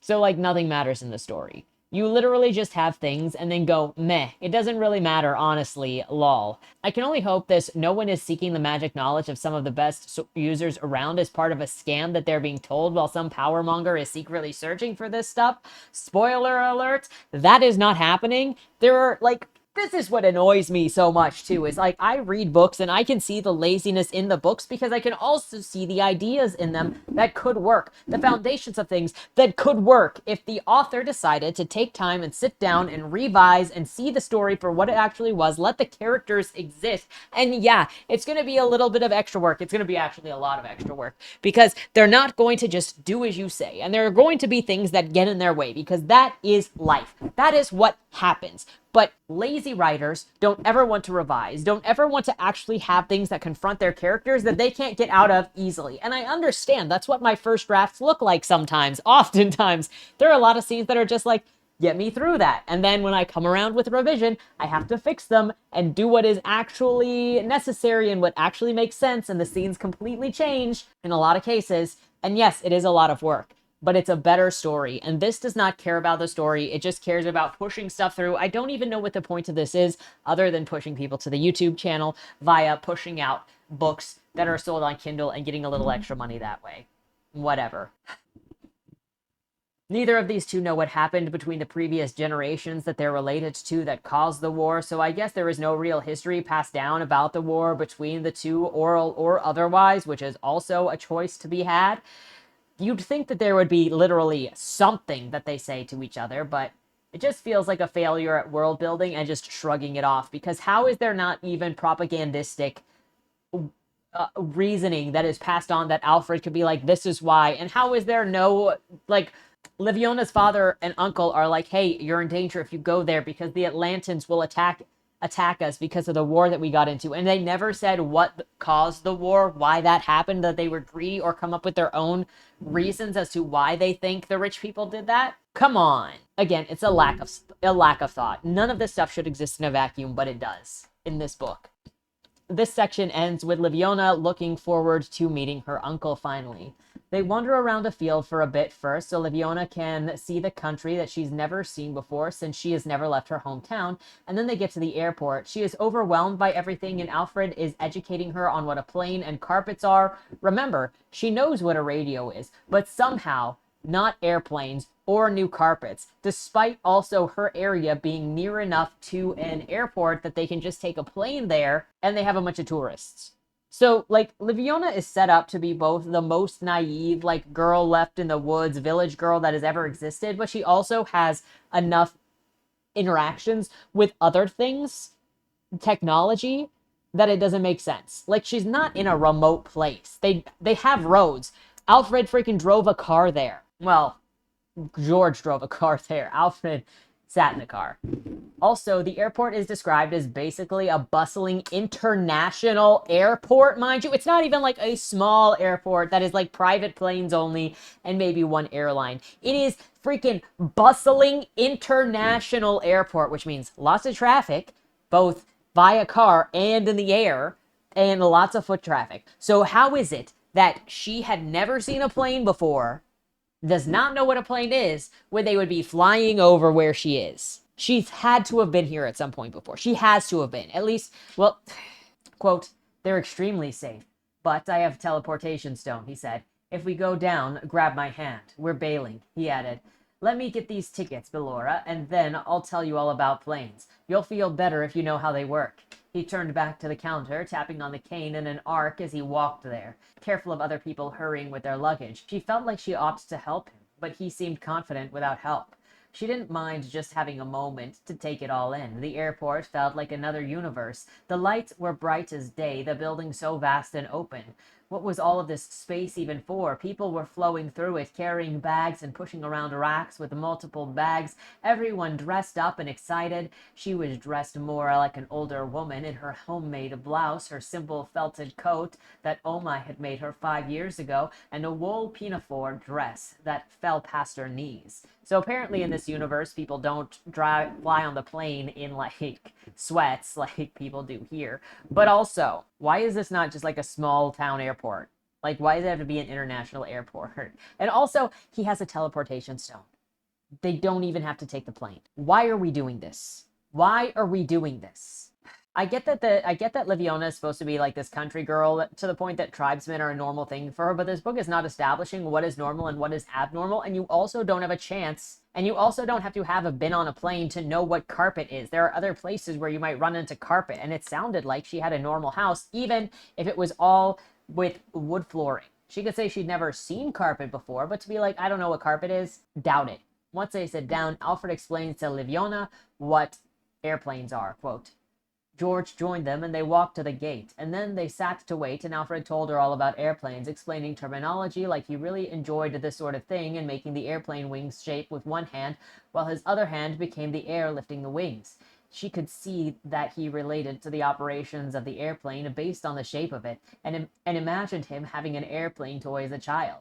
So, like, nothing matters in the story. You literally just have things and then go, meh. It doesn't really matter, honestly, lol. I can only hope no one is seeking the magic knowledge of some of the best users around as part of a scam that they're being told while some powermonger is secretly searching for this stuff. Spoiler alert, that is not happening. There are, like, this is what annoys me so much, too, is like I read books and I can see the laziness in the books because I can also see the ideas in them that could work, the foundations of things that could work if the author decided to take time and sit down and revise and see the story for what it actually was, let the characters exist. And yeah, it's going to be a little bit of extra work. It's going to be actually a lot of extra work because they're not going to just do as you say. And there are going to be things that get in their way because that is life. That is what happens. But lazy writers don't ever want to revise, don't ever want to actually have things that confront their characters that they can't get out of easily. And I understand that's what my first drafts look like sometimes. Oftentimes, there are a lot of scenes that are just like, get me through that. And then when I come around with a revision, I have to fix them and do what is actually necessary and what actually makes sense. And the scenes completely change in a lot of cases. And yes, it is a lot of work. But it's a better story. And this does not care about the story. It just cares about pushing stuff through. I don't even know what the point of this is other than pushing people to the YouTube channel via pushing out books that are sold on Kindle and getting a little extra money that way. Whatever. Neither of these two know what happened between the previous generations that they're related to that caused the war, so I guess there is no real history passed down about the war between the two, oral or otherwise, which is also a choice to be had. You'd think that there would be literally something that they say to each other, but it just feels like a failure at world building and just shrugging it off, because how is there not even propagandistic reasoning that is passed on that Alfred could be like, this is why, and how is there no, like, Liviona's father and uncle are like, hey, you're in danger if you go there because the Atlantans will attack us because of the war that we got into. And they never said what caused the war, why that happened, that they were greedy, or come up with their own reasons as to why they think the rich people did that. Come on. Again, it's a lack of thought. None of this stuff should exist in a vacuum, but it does in this book. This section ends with Liviona looking forward to meeting her uncle finally. They wander around a field for a bit first, so Liviona can see the country that she's never seen before since she has never left her hometown, and then they get to the airport. She is overwhelmed by everything, and Alfred is educating her on what a plane and carpets are. Remember, she knows what a radio is, but somehow not airplanes or new carpets, despite also her area being near enough to an airport that they can just take a plane there, and they have a bunch of tourists. So, like, Liviona is set up to be both the most naive, like, girl left in the woods, village girl that has ever existed, but she also has enough interactions with other things, technology, that it doesn't make sense. Like, she's not in a remote place. They have roads. Alfred freaking drove a car there. Well, George drove a car there. Alfred sat in the car. Also, the airport is described as basically a bustling international airport, mind you. It's not even like a small airport that is like private planes only and maybe one airline. It is freaking bustling international airport, which means lots of traffic, both via car and in the air, and lots of foot traffic. So how is it that she had never seen a plane before, does not know what a plane is, when they would be flying over where she is? She's had to have been here at some point before. She has to have been. At least, well, Quote, they're extremely safe, but I have teleportation stone, he said. If we go down, grab my hand. We're bailing, he added. Let me get these tickets, Bellora, and then I'll tell you all about planes. You'll feel better if you know how they work. He turned back to the counter, tapping on the cane in an arc as he walked there, careful of other people hurrying with their luggage. She felt like she ought to help him, but he seemed confident without help. She didn't mind just having a moment to take it all in. The airport felt like another universe. The lights were bright as day, the building so vast and open. What was all of this space even for? People were flowing through it, carrying bags and pushing around racks with multiple bags, everyone dressed up and excited. She was dressed more like an older woman in her homemade blouse, her simple felted coat that Oma had made her 5 years ago, and a wool pinafore dress that fell past her knees. So apparently in this universe, people don't fly on the plane in like sweats like people do here. But also, why is this not just like a small town airport? Like, why does it have to be an international airport? And also, he has a teleportation stone. They don't even have to take the plane. Why are we doing this? Why are we doing this? I get that Liviona is supposed to be like this country girl to the point that tribesmen are a normal thing for her, but this book is not establishing what is normal and what is abnormal, and you also don't have a chance, and you also don't have to have been on a plane to know what carpet is. There are other places where you might run into carpet, and it sounded like she had a normal house, even if it was all with wood flooring. She could say she'd never seen carpet before, but to be like, I don't know what carpet is, doubt it. Once they sit down, Alfred explains to Liviona what airplanes are, quote, George joined them, and they walked to the gate, and then they sat to wait, and Alfred told her all about airplanes, explaining terminology like he really enjoyed this sort of thing, and making the airplane wings shape with one hand, while his other hand became the air lifting the wings. She could see that he related to the operations of the airplane based on the shape of it, and imagined him having an airplane toy as a child.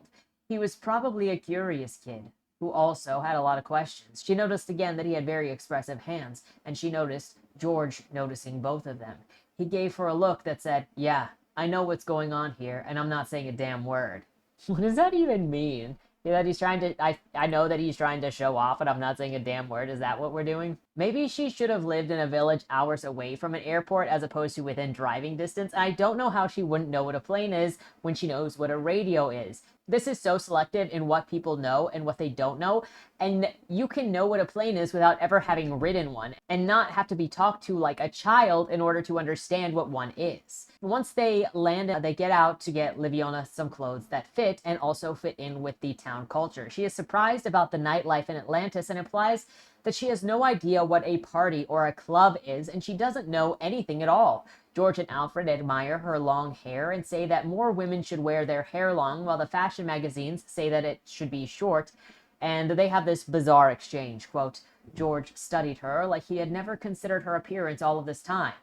He was probably a curious kid, who also had a lot of questions. She noticed again that he had very expressive hands, and she noticed George noticing both of them. He gave her a look that said, yeah, I know what's going on here, and I'm not saying a damn word. What does that even mean? That he's trying to, I know that he's trying to show off, and I'm not saying a damn word. Is that what we're doing? Maybe she should have lived in a village hours away from an airport as opposed to within driving distance. I don't know how she wouldn't know what a plane is when she knows what a radio is. This is so selective in what people know and what they don't know. And you can know what a plane is without ever having ridden one and not have to be talked to like a child in order to understand what one is. Once they land, they get out to get Liviona some clothes that fit and also fit in with the town culture. She is surprised about the nightlife in Atlantis and implies that she has no idea what a party or a club is, and she doesn't know anything at all. George and Alfred admire her long hair and say that more women should wear their hair long, while the fashion magazines say that it should be short. And they have this bizarre exchange. Quote, George studied her like he had never considered her appearance all of this time.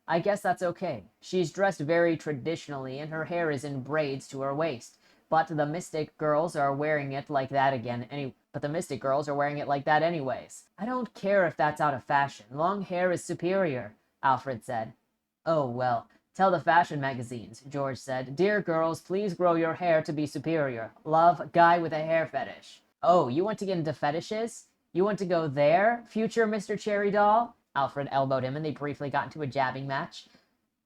I guess that's okay. She's dressed very traditionally, and her hair is in braids to her waist. But the Mystic girls are wearing it like that anyways. I don't care if that's out of fashion. Long hair is superior, Alfred said. Oh, well, tell the fashion magazines, George said. Dear girls, please grow your hair to be superior. Love, guy with a hair fetish. Oh, you want to get into fetishes? You want to go there, future Mr. Cherry Doll? Alfred elbowed him, and they briefly got into a jabbing match.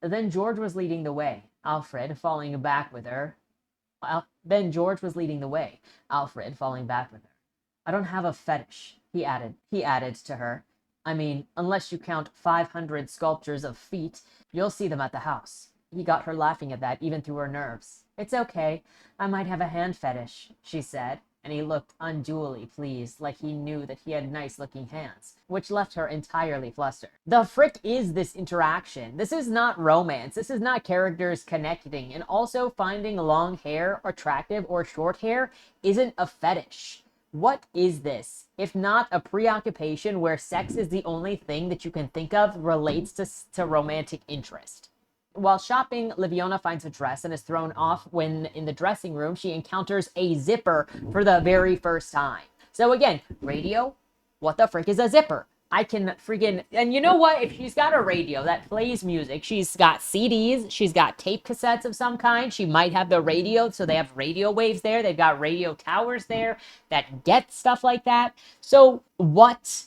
Then George was leading the way, Alfred falling back with her. Then George was leading the way, Alfred falling back with her. I don't have a fetish, he added to her. I mean, unless you count 500 sculptures of feet, you'll see them at the house. He got her laughing at that, even through her nerves. It's okay. I might have a hand fetish, she said, and he looked unduly pleased, like he knew that he had nice-looking hands, which left her entirely flustered. The frick is this interaction? This is not romance. This is not characters connecting, and also finding long hair attractive or short hair isn't a fetish. What is this, if not a preoccupation where sex is the only thing that you can think of relates to romantic interest? While shopping, Liviona finds a dress and is thrown off when in the dressing room she encounters a zipper for the very first time. So again, radio, what the frick is a zipper? I can freaking, and you know what? If she's got a radio that plays music, she's got CDs, she's got tape cassettes of some kind, she might have the radio, so they have radio waves there, they've got radio towers there that get stuff like that. So what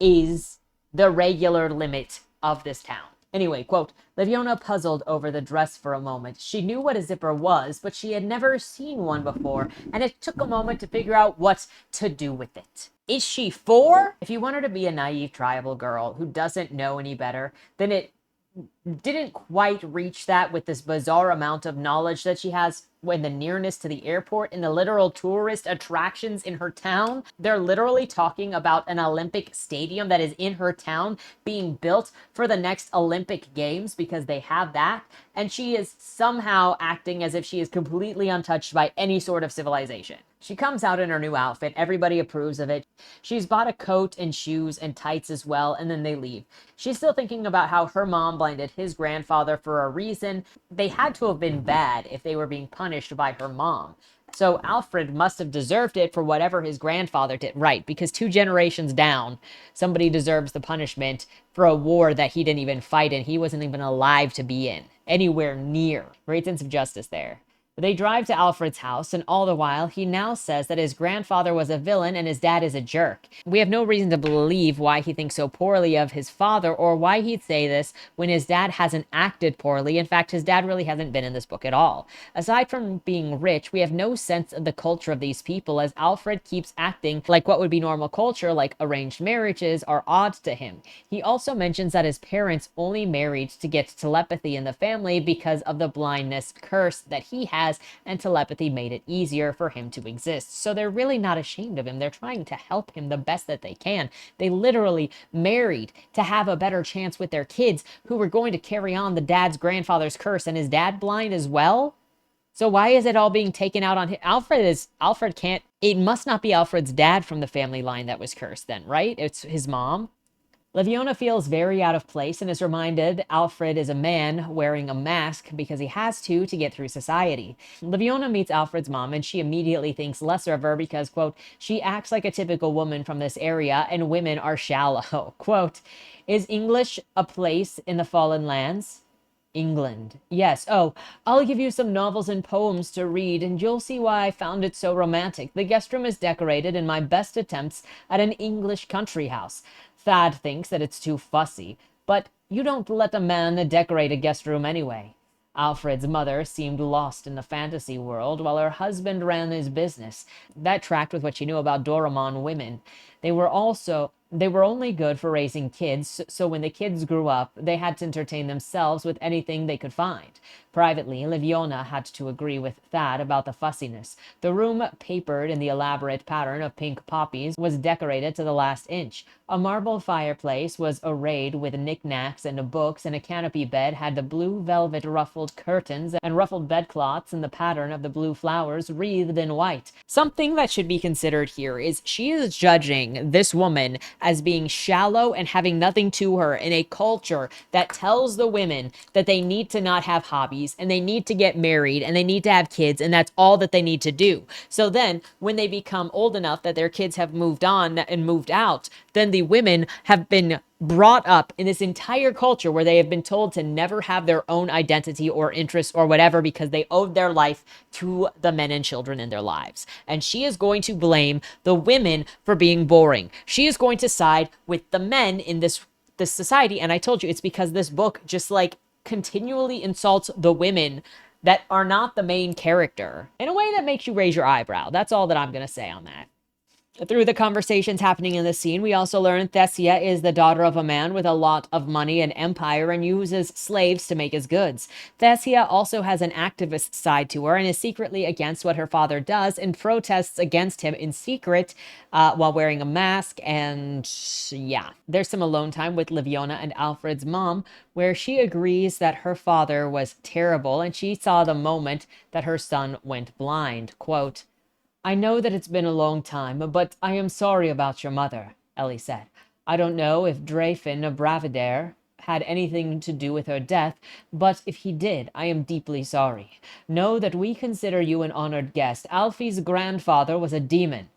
is the regular limit of this town? Anyway, quote, Liviona puzzled over the dress for a moment. She knew what a zipper was, but she had never seen one before, and it took a moment to figure out what to do with it. Is she 4? If you want her to be a naive tribal girl who doesn't know any better, then it didn't quite reach that with this bizarre amount of knowledge that she has when the nearness to the airport and the literal tourist attractions in her town. They're literally talking about an Olympic stadium that is in her town being built for the next Olympic Games because they have that. And she is somehow acting as if she is completely untouched by any sort of civilization. She comes out in her new outfit. Everybody approves of it. She's bought a coat and shoes and tights as well, and then they leave. She's still thinking about how her mom blinded his grandfather for a reason. They had to have been bad if they were being punished by her mom. So Alfred must have deserved it for whatever his grandfather did. Right, because 2 generations down, somebody deserves the punishment for a war that he didn't even fight in. He wasn't even alive to be in. Anywhere near. Great sense of justice there. They drive to Alfred's house, and all the while, he now says that his grandfather was a villain and his dad is a jerk. We have no reason to believe why he thinks so poorly of his father or why he'd say this when his dad hasn't acted poorly. In fact, his dad really hasn't been in this book at all. Aside from being rich, we have no sense of the culture of these people, as Alfred keeps acting like what would be normal culture, like arranged marriages, are odd to him. He also mentions that his parents only married to get telepathy in the family because of the blindness curse that he has, and telepathy made it easier for him to exist. So they're really not ashamed of him. They're trying to help him the best that they can. They literally married to have a better chance with their kids who were going to carry on the dad's grandfather's curse, and his dad blind as well. So why is it all being taken out on him? Alfred can't, it must not be Alfred's dad from the family line that was cursed then, right? It's his mom. Liviona feels very out of place and is reminded Alfred is a man wearing a mask because he has to get through society. Liviona meets Alfred's mom and she immediately thinks lesser of her because, quote, she acts like a typical woman from this area and women are shallow. Quote, is English a place in the Fallen Lands? England. Yes. Oh, I'll give you some novels and poems to read, and you'll see why I found it so romantic. The guest room is decorated in my best attempts at an English country house. Thad thinks that it's too fussy, but you don't let a man decorate a guest room anyway. Alfred's mother seemed lost in the fantasy world, while her husband ran his business. That tracked with what she knew about Doraemon women. They were only good for raising kids, so when the kids grew up, they had to entertain themselves with anything they could find. Privately, Liviona had to agree with Thad about the fussiness. The room, papered in the elaborate pattern of pink poppies, was decorated to the last inch. A marble fireplace was arrayed with knickknacks and books, and a canopy bed had the blue velvet ruffled curtains and ruffled bedcloths in the pattern of the blue flowers wreathed in white. Something that should be considered here is she is judging this woman as being shallow and having nothing to her in a culture that tells the women that they need to not have hobbies and they need to get married and they need to have kids and that's all that they need to do. So then when they become old enough that their kids have moved on and moved out, then the women have been brought up in this entire culture where they have been told to never have their own identity or interests or whatever because they owed their life to the men and children in their lives. And she is going to blame the women for being boring. She is going to side with the men in this society. And I told you, it's because this book just like continually insults the women that are not the main character in a way that makes you raise your eyebrow. That's all that I'm going to say on that. Through the conversations happening in the scene, we also learn Thessia is the daughter of a man with a lot of money and empire and uses slaves to make his goods. Thessia also has an activist side to her and is secretly against what her father does and protests against him in secret while wearing a mask. And yeah, there's some alone time with Liviona and Alfred's mom where she agrees that her father was terrible and she saw the moment that her son went blind. Quote, I know that it's been a long time, but I am sorry about your mother, Ellie said. I don't know if Drafin of Bravidaire had anything to do with her death, but if he did, I am deeply sorry. Know that we consider you an honored guest. Alfie's grandfather was a demon.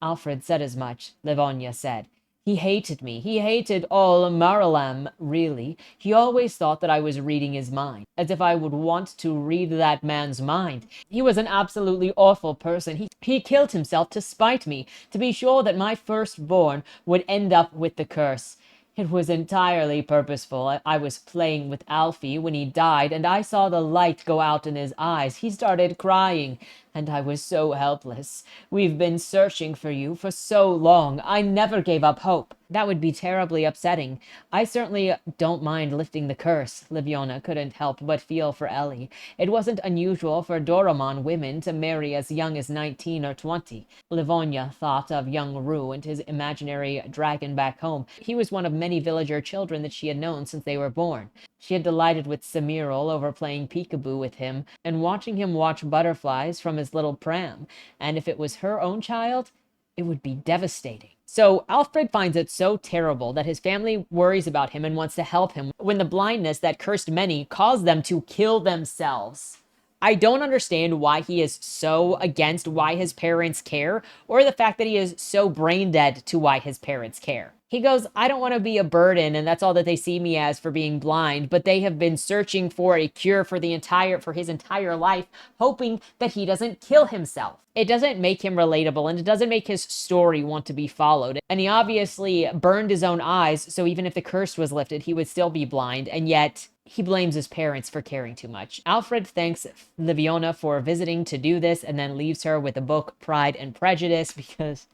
Alfred said as much, Livonia said. He hated me. He hated all Marilam, really. He always thought that I was reading his mind, as if I would want to read that man's mind. He was an absolutely awful person. He killed himself to spite me, to be sure that my firstborn would end up with the curse. It was entirely purposeful. I was playing with Alfie when he died, and I saw the light go out in his eyes. He started crying, and I was so helpless. We've been searching for you for so long. I never gave up hope. That would be terribly upsetting. I certainly don't mind lifting the curse. Liviona couldn't help but feel for Ellie. It wasn't unusual for Doraemon women to marry as young as 19 or 20. Livonia thought of young Rue and his imaginary dragon back home. He was one of many villager children that she had known since they were born. She had delighted with Samiral over playing peekaboo with him and watching him watch butterflies from his little pram. And if it was her own child, it would be devastating. So Alfred finds it so terrible that his family worries about him and wants to help him when the blindness that cursed many caused them to kill themselves. I don't understand why he is so against why his parents care, or the fact that he is so brain dead to why his parents care. He goes, I don't want to be a burden, and that's all that they see me as for being blind, but they have been searching for a cure for his entire life, hoping that he doesn't kill himself. It doesn't make him relatable, and it doesn't make his story want to be followed. And he obviously burned his own eyes, so even if the curse was lifted, he would still be blind, and yet he blames his parents for caring too much. Alfred thanks Liviona for visiting to do this, and then leaves her with the book Pride and Prejudice, because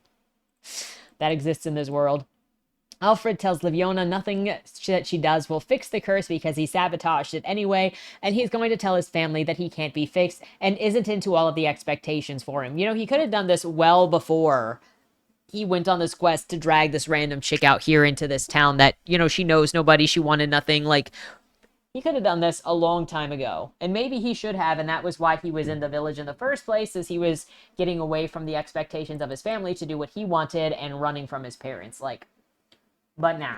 that exists in this world. Alfred tells Liviona nothing that she does will fix the curse because he sabotaged it anyway, and he's going to tell his family that he can't be fixed and isn't into all of the expectations for him. You know, he could have done this well before he went on this quest to drag this random chick out here into this town that, you know, she knows nobody, she wanted nothing. Like, he could have done this a long time ago, and maybe he should have, and that was why he was in the village in the first place, is he was getting away from the expectations of his family to do what he wanted and running from his parents. Like, but nah.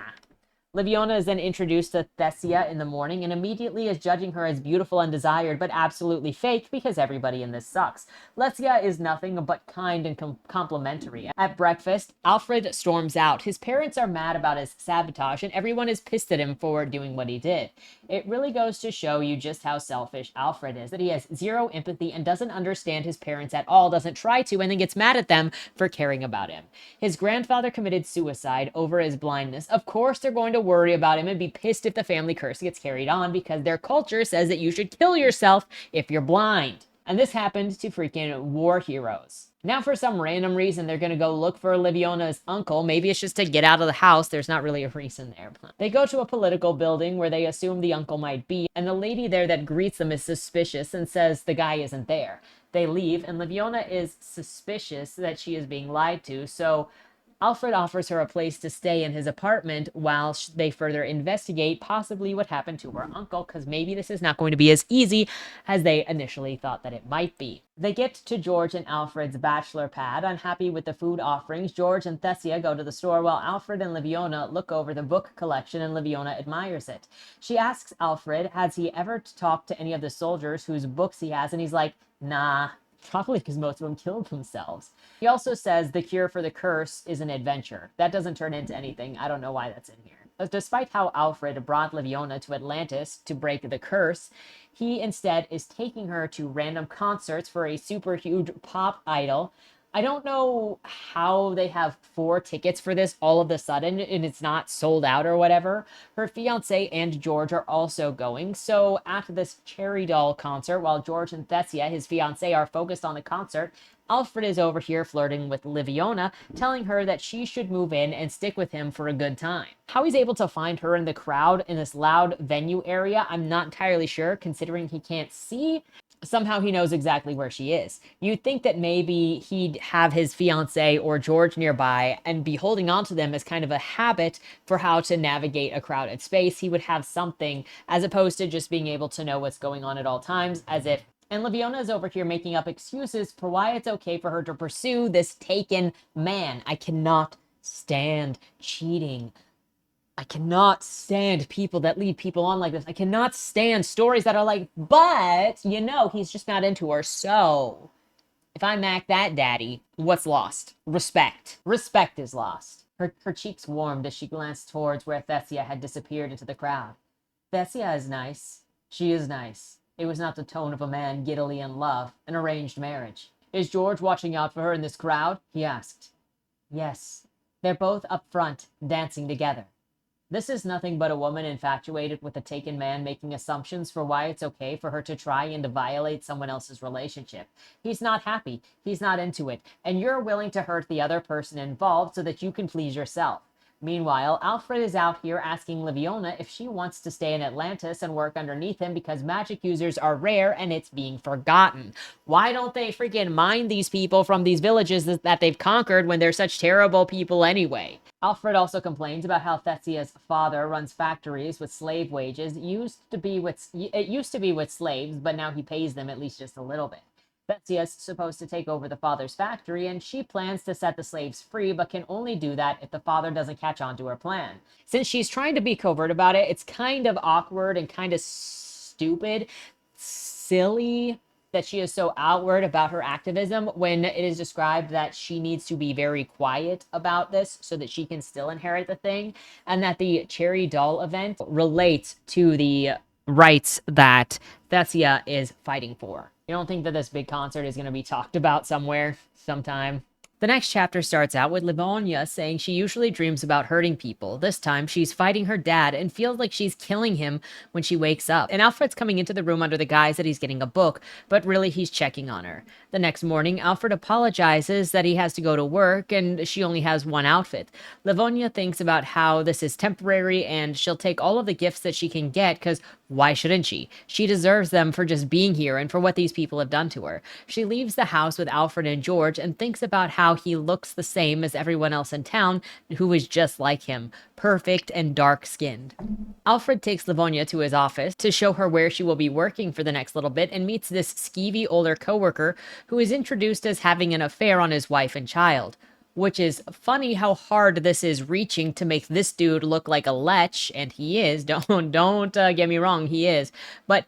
Liviona is then introduced to Thessia in the morning and immediately is judging her as beautiful and desired, but absolutely fake because everybody in this sucks. Thessia is nothing but kind and complimentary. At breakfast, Alfred storms out. His parents are mad about his sabotage, and everyone is pissed at him for doing what he did. It really goes to show you just how selfish Alfred is, that he has zero empathy and doesn't understand his parents at all, doesn't try to, and then gets mad at them for caring about him. His grandfather committed suicide over his blindness. Of course, they're going to worry about him and be pissed if the family curse gets carried on because their culture says that you should kill yourself if you're blind. And this happened to freaking war heroes. Now, for some random reason, they're going to go look for Liviona's uncle. Maybe it's just to get out of the house. There's not really a reason there. They go to a political building where they assume the uncle might be, and the lady there that greets them is suspicious and says the guy isn't there. They leave, and Liviona is suspicious that she is being lied to, so Alfred offers her a place to stay in his apartment while they further investigate possibly what happened to her uncle, because maybe this is not going to be as easy as they initially thought that it might be. They get to George and Alfred's bachelor pad. Unhappy with the food offerings, George and Thessia go to the store while Alfred and Liviona look over the book collection, and Liviona admires it. She asks Alfred, has he ever talked to any of the soldiers whose books he has, and he's like, nah. Probably because most of them killed themselves. He also says the cure for the curse is an adventure. That doesn't turn into anything. I don't know why that's in here. But despite how Alfred brought Liviona to Atlantis to break the curse, he instead is taking her to random concerts for a super huge pop idol. I don't know how they have 4 tickets for this all of a sudden and it's not sold out or whatever. Her fiance and George are also going. So at this Cherry Doll concert, while George and Thessia, his fiance, are focused on the concert, Alfred is over here flirting with Liviona, telling her that she should move in and stick with him for a good time. How he's able to find her in the crowd in this loud venue area, I'm not entirely sure, considering he can't see. Somehow he knows exactly where she is. You'd think that maybe he'd have his fiance or George nearby and be holding on to them as kind of a habit for how to navigate a crowded space. He would have something as opposed to just being able to know what's going on at all times, as if. And Liviona is over here making up excuses for why it's okay for her to pursue this taken man. I cannot stand cheating. I cannot stand people that lead people on like this. I cannot stand stories that are like, but, you know, he's just not into her. So, if I mac that daddy, what's lost? Respect. Respect is lost. Her cheeks warmed as she glanced towards where Thessia had disappeared into the crowd. Thessia is nice. She is nice. It was not the tone of a man giddily in love, an arranged marriage. Is George watching out for her in this crowd? He asked. Yes. They're both up front, dancing together. This is nothing but a woman infatuated with a taken man making assumptions for why it's okay for her to try and to violate someone else's relationship. He's not happy, he's not into it, and you're willing to hurt the other person involved so that you can please yourself. Meanwhile, Alfred is out here asking Liviona if she wants to stay in Atlantis and work underneath him because magic users are rare and it's being forgotten. Why don't they freaking mine these people from these villages that they've conquered when they're such terrible people anyway? Alfred also complains about how Thetsia's father runs factories with slave wages. It used to be with slaves, but now he pays them at least just a little bit. Thetsia's supposed to take over the father's factory, and she plans to set the slaves free, but can only do that if the father doesn't catch on to her plan. Since she's trying to be covert about it, it's kind of awkward and kind of stupid, silly that she is so outward about her activism when it is described that she needs to be very quiet about this so that she can still inherit the thing, and that the cherry doll event relates to the rights that Thessia is fighting for. You don't think that this big concert is going to be talked about somewhere, sometime? The next chapter starts out with Livonia saying she usually dreams about hurting people. This time, she's fighting her dad and feels like she's killing him when she wakes up. And Alfred's coming into the room under the guise that he's getting a book, but really he's checking on her. The next morning, Alfred apologizes that he has to go to work and she only has one outfit. Livonia thinks about how this is temporary and she'll take all of the gifts that she can get because why shouldn't she? She deserves them for just being here and for what these people have done to her. She leaves the house with Alfred and George and thinks about how he looks the same as everyone else in town who is just like him, perfect and dark-skinned. Alfred takes Livonia to his office to show her where she will be working for the next little bit and meets this skeevy older coworker who is introduced as having an affair on his wife and child. Which is funny how hard this is reaching to make this dude look like a lech, and he is. Don't get me wrong, he is. But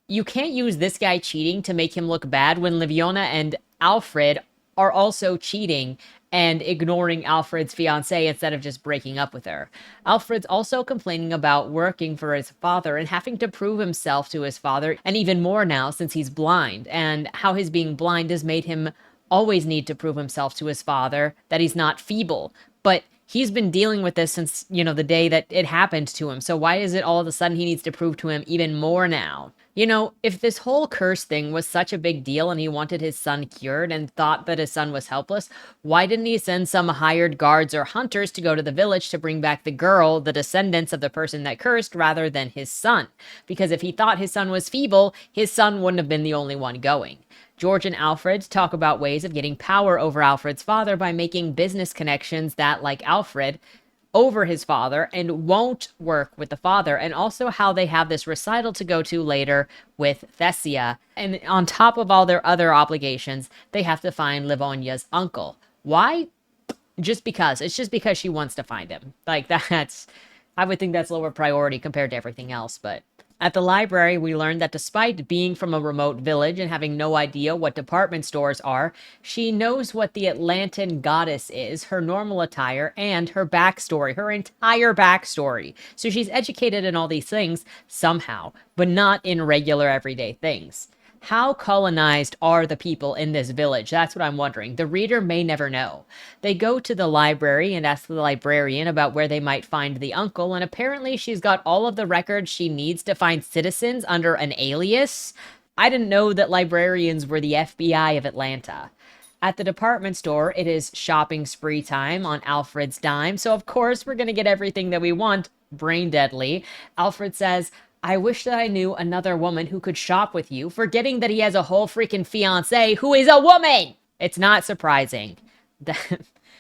you can't use this guy cheating to make him look bad when Liviona and Alfred are also cheating and ignoring Alfred's fiancée instead of just breaking up with her. Alfred's also complaining about working for his father and having to prove himself to his father, and even more now since he's blind, and how his being blind has made him always need to prove himself to his father that he's not feeble. But he's been dealing with this since, the day that it happened to him. So why is it all of a sudden he needs to prove to him even more now? If this whole curse thing was such a big deal and he wanted his son cured and thought that his son was helpless, why didn't he send some hired guards or hunters to go to the village to bring back the girl, the descendants of the person that cursed, rather than his son? Because if he thought his son was feeble, his son wouldn't have been the only one going. George and Alfred talk about ways of getting power over Alfred's father by making business connections that, like Alfred, over his father and won't work with the father, and also how they have this recital to go to later with Thessia. And on top of all their other obligations, they have to find Livonia's uncle. Why? Just because. It's just because she wants to find him. I would think that's lower priority compared to everything else, but... At the library, we learned that despite being from a remote village and having no idea what department stores are, she knows what the Atlantan goddess is, her normal attire, and her backstory, her entire backstory. So she's educated in all these things somehow, but not in regular everyday things. How colonized are the people in this village? That's what I'm wondering. The reader may never know. They go to the library and ask the librarian about where they might find the uncle, and apparently she's got all of the records she needs to find citizens under an alias. I didn't know that librarians were the FBI of Atlanta. At the department store, it is shopping spree time on Alfred's dime, so of course we're going to get everything that we want, brain deadly. Alfred says, I wish that I knew another woman who could shop with you, forgetting that he has a whole freaking fiancée who is a woman! It's not surprising.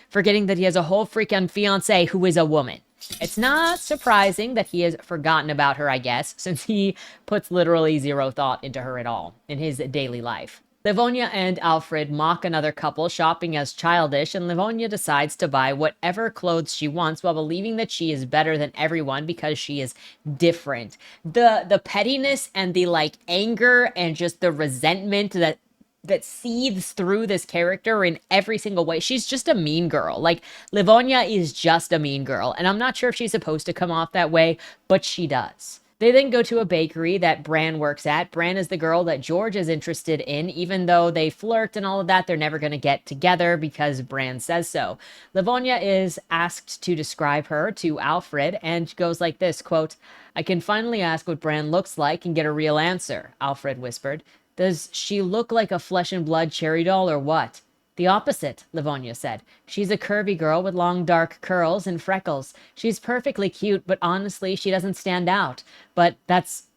Forgetting that he has a whole freaking fiancée who is a woman. It's not surprising that he has forgotten about her, I guess, since he puts literally zero thought into her at all in his daily life. Livonia and Alfred mock another couple shopping as childish, and Livonia decides to buy whatever clothes she wants while believing that she is better than everyone because she is different. The pettiness and the anger and just the resentment that seethes through this character in every single way. She's just a mean girl. Livonia is just a mean girl, and I'm not sure if she's supposed to come off that way, but she does. They then go to a bakery that Bran works at. Bran is the girl that George is interested in. Even though they flirt and all of that, they're never going to get together because Bran says so. Livonia is asked to describe her to Alfred and goes like this, quote, "I can finally ask what Bran looks like and get a real answer," Alfred whispered. "Does she look like a flesh and blood cherry doll or what?" "The opposite," Livonia said. "She's a curvy girl with long dark curls and freckles. She's perfectly cute, but honestly, she doesn't stand out. But that's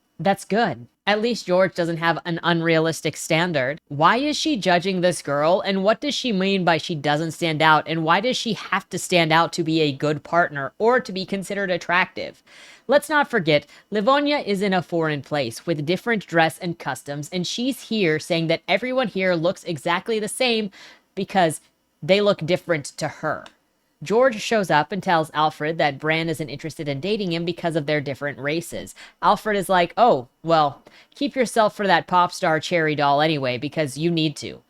good. At least George doesn't have an unrealistic standard. Why is she judging this girl, and what does she mean by she doesn't stand out, and why does she have to stand out to be a good partner or to be considered attractive?" Let's not forget, Livonia is in a foreign place with different dress and customs, and she's here saying that everyone here looks exactly the same because they look different to her. George shows up and tells Alfred that Bran isn't interested in dating him because of their different races. Alfred is like, "Oh, well, keep yourself for that pop star cherry doll anyway, because you need to."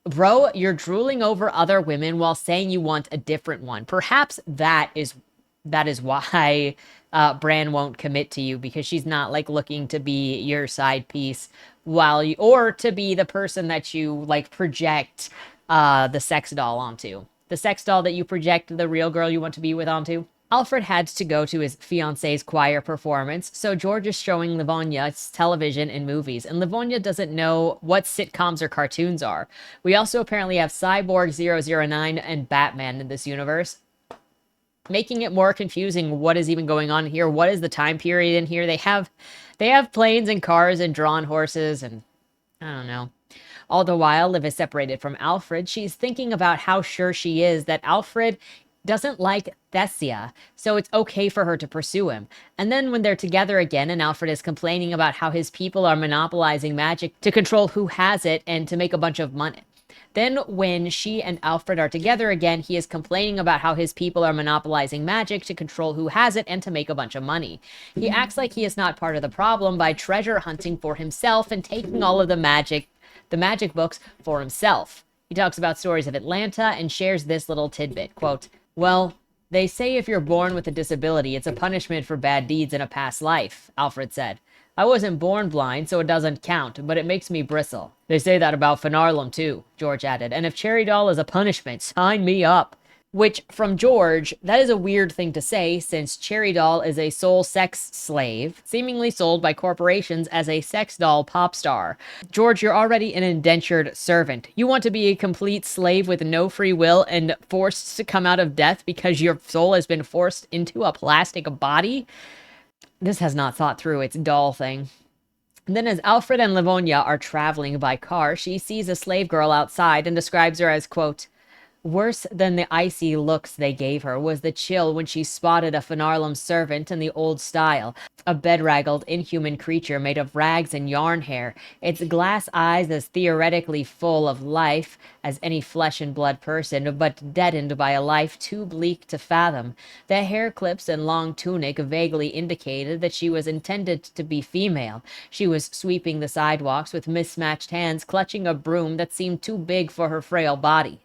Bro, you're drooling over other women while saying you want a different one. Perhaps that is why Bran won't commit to you, because she's not like looking to be your side piece or to be the person that you like project the sex doll onto. The sex doll that you project the real girl you want to be with onto. Alfred had to go to his fiance's choir performance, so George is showing Livonia television and movies, and Livonia doesn't know what sitcoms or cartoons are. We also apparently have Cyborg 009 and Batman in this universe, making it more confusing what is even going on here. What is the time period in here? They have planes and cars and drawn horses, and I don't know. All the while, Liv is separated from Alfred. She's thinking about how sure she is that Alfred doesn't like Thessia, so it's okay for her to pursue him. And then when they're together again and Alfred is complaining about how his people are monopolizing magic to control who has it and to make a bunch of money. Then when she and Alfred are together again, he is complaining about how his people are monopolizing magic to control who has it and to make a bunch of money. He acts like he is not part of the problem by treasure hunting for himself and taking all of the magic books for himself. He talks about stories of Atlanta and shares this little tidbit, quote, "Well, they say if you're born with a disability, it's a punishment for bad deeds in a past life," Alfred said. "I wasn't born blind, so it doesn't count, but it makes me bristle." "They say that about Finarlum, too," George added, "and if Cherry Doll is a punishment, sign me up." Which, from George, that is a weird thing to say, since Cherry Doll is a soul sex slave, seemingly sold by corporations as a sex doll pop star. George, you're already an indentured servant. You want to be a complete slave with no free will and forced to come out of death because your soul has been forced into a plastic body? This has not thought through its doll thing. And then as Alfred and Livonia are traveling by car, she sees a slave girl outside and describes her as, quote, "Worse than the icy looks they gave her was the chill when she spotted a Finarlum servant in the old style, a bedraggled, inhuman creature made of rags and yarn hair, its glass eyes as theoretically full of life as any flesh and blood person, but deadened by a life too bleak to fathom. The hair clips and long tunic vaguely indicated that she was intended to be female. She was sweeping the sidewalks with mismatched hands, clutching a broom that seemed too big for her frail body."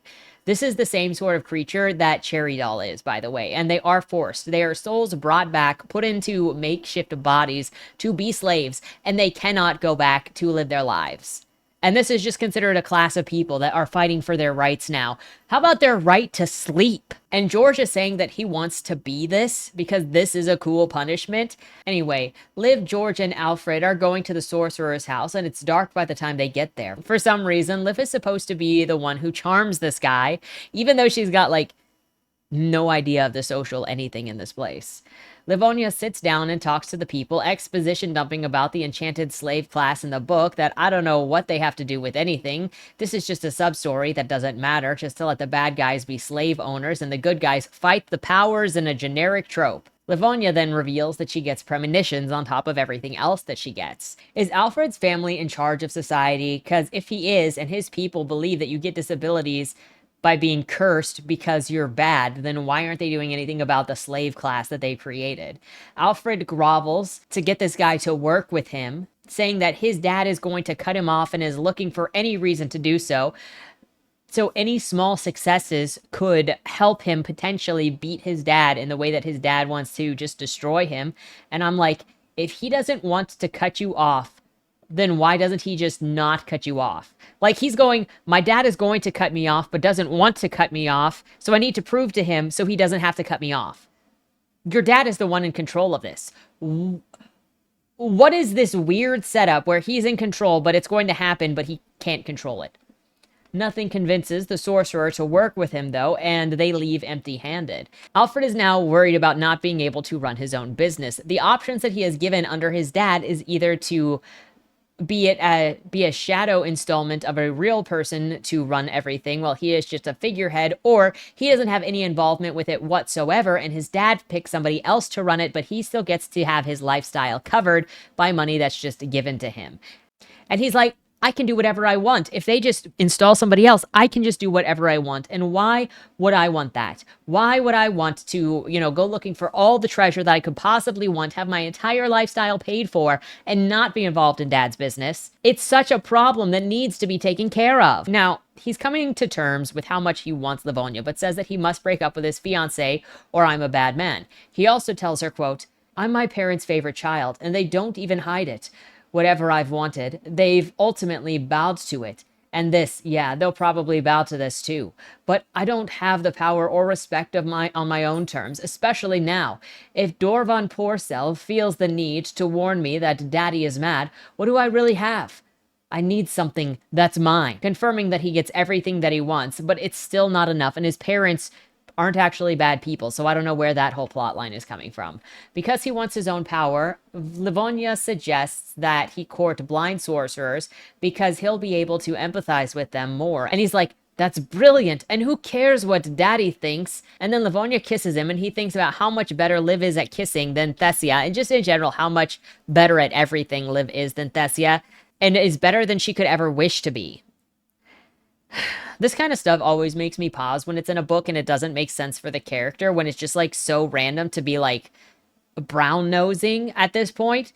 This is the same sort of creature that Cherry Doll is, by the way, and they are forced. They are souls brought back, put into makeshift bodies to be slaves, and they cannot go back to live their lives. And this is just considered a class of people that are fighting for their rights now. How about their right to sleep? And George is saying that he wants to be this because this is a cool punishment. Anyway, Liv, George, and Alfred are going to the sorcerer's house, and it's dark by the time they get there. For some reason, Liv is supposed to be the one who charms this guy, even though she's got, like, no idea of the social anything in this place. Livonia sits down and talks to the people, exposition dumping about the enchanted slave class in the book that I don't know what they have to do with anything. This is just a sub-story that doesn't matter, just to let the bad guys be slave owners and the good guys fight the powers in a generic trope. Livonia then reveals that she gets premonitions on top of everything else that she gets. Is Alfred's family in charge of society? Because if he is, and his people believe that you get disabilities by being cursed because you're bad, then why aren't they doing anything about the slave class that they created? Alfred grovels to get this guy to work with him, saying that his dad is going to cut him off and is looking for any reason to do so. So any small successes could help him potentially beat his dad in the way that his dad wants to just destroy him. And I'm like, if he doesn't want to cut you off, then why doesn't he just not cut you off? Like, he's going, my dad is going to cut me off, but doesn't want to cut me off, so I need to prove to him so he doesn't have to cut me off. Your dad is the one in control of this. What is this weird setup where he's in control, but it's going to happen, but he can't control it? Nothing convinces the sorcerer to work with him, though, and they leave empty-handed. Alfred is now worried about not being able to run his own business. The options that he has given under his dad is either to be a shadow installment of a real person to run everything while he is just a figurehead, or he doesn't have any involvement with it whatsoever and his dad picks somebody else to run it, but he still gets to have his lifestyle covered by money that's just given to him. And he's like, I can do whatever I want. If they just install somebody else, I can just do whatever I want. And why would I want that? Why would I want to, go looking for all the treasure that I could possibly want, have my entire lifestyle paid for, and not be involved in dad's business? It's such a problem that needs to be taken care of. Now, he's coming to terms with how much he wants Livonia, but says that he must break up with his fiancée or I'm a bad man. He also tells her, quote, I'm my parents' favorite child, and they don't even hide it. Whatever I've wanted, they've ultimately bowed to it. And this, yeah, they'll probably bow to this too. But I don't have the power or respect on my own terms, especially now. If Dorvan Porcel feels the need to warn me that Daddy is mad, what do I really have? I need something that's mine. Confirming that he gets everything that he wants, but it's still not enough, and his parents aren't actually bad people, so I don't know where that whole plot line is coming from. Because he wants his own power, Livonia suggests that he court blind sorcerers because he'll be able to empathize with them more. And he's like, that's brilliant, and who cares what Daddy thinks? And then Livonia kisses him, and he thinks about how much better Liv is at kissing than Thessia, and just in general, how much better at everything Liv is than Thessia, and is better than she could ever wish to be. This kind of stuff always makes me pause when it's in a book and it doesn't make sense for the character, when it's just like so random to be like brown nosing at this point,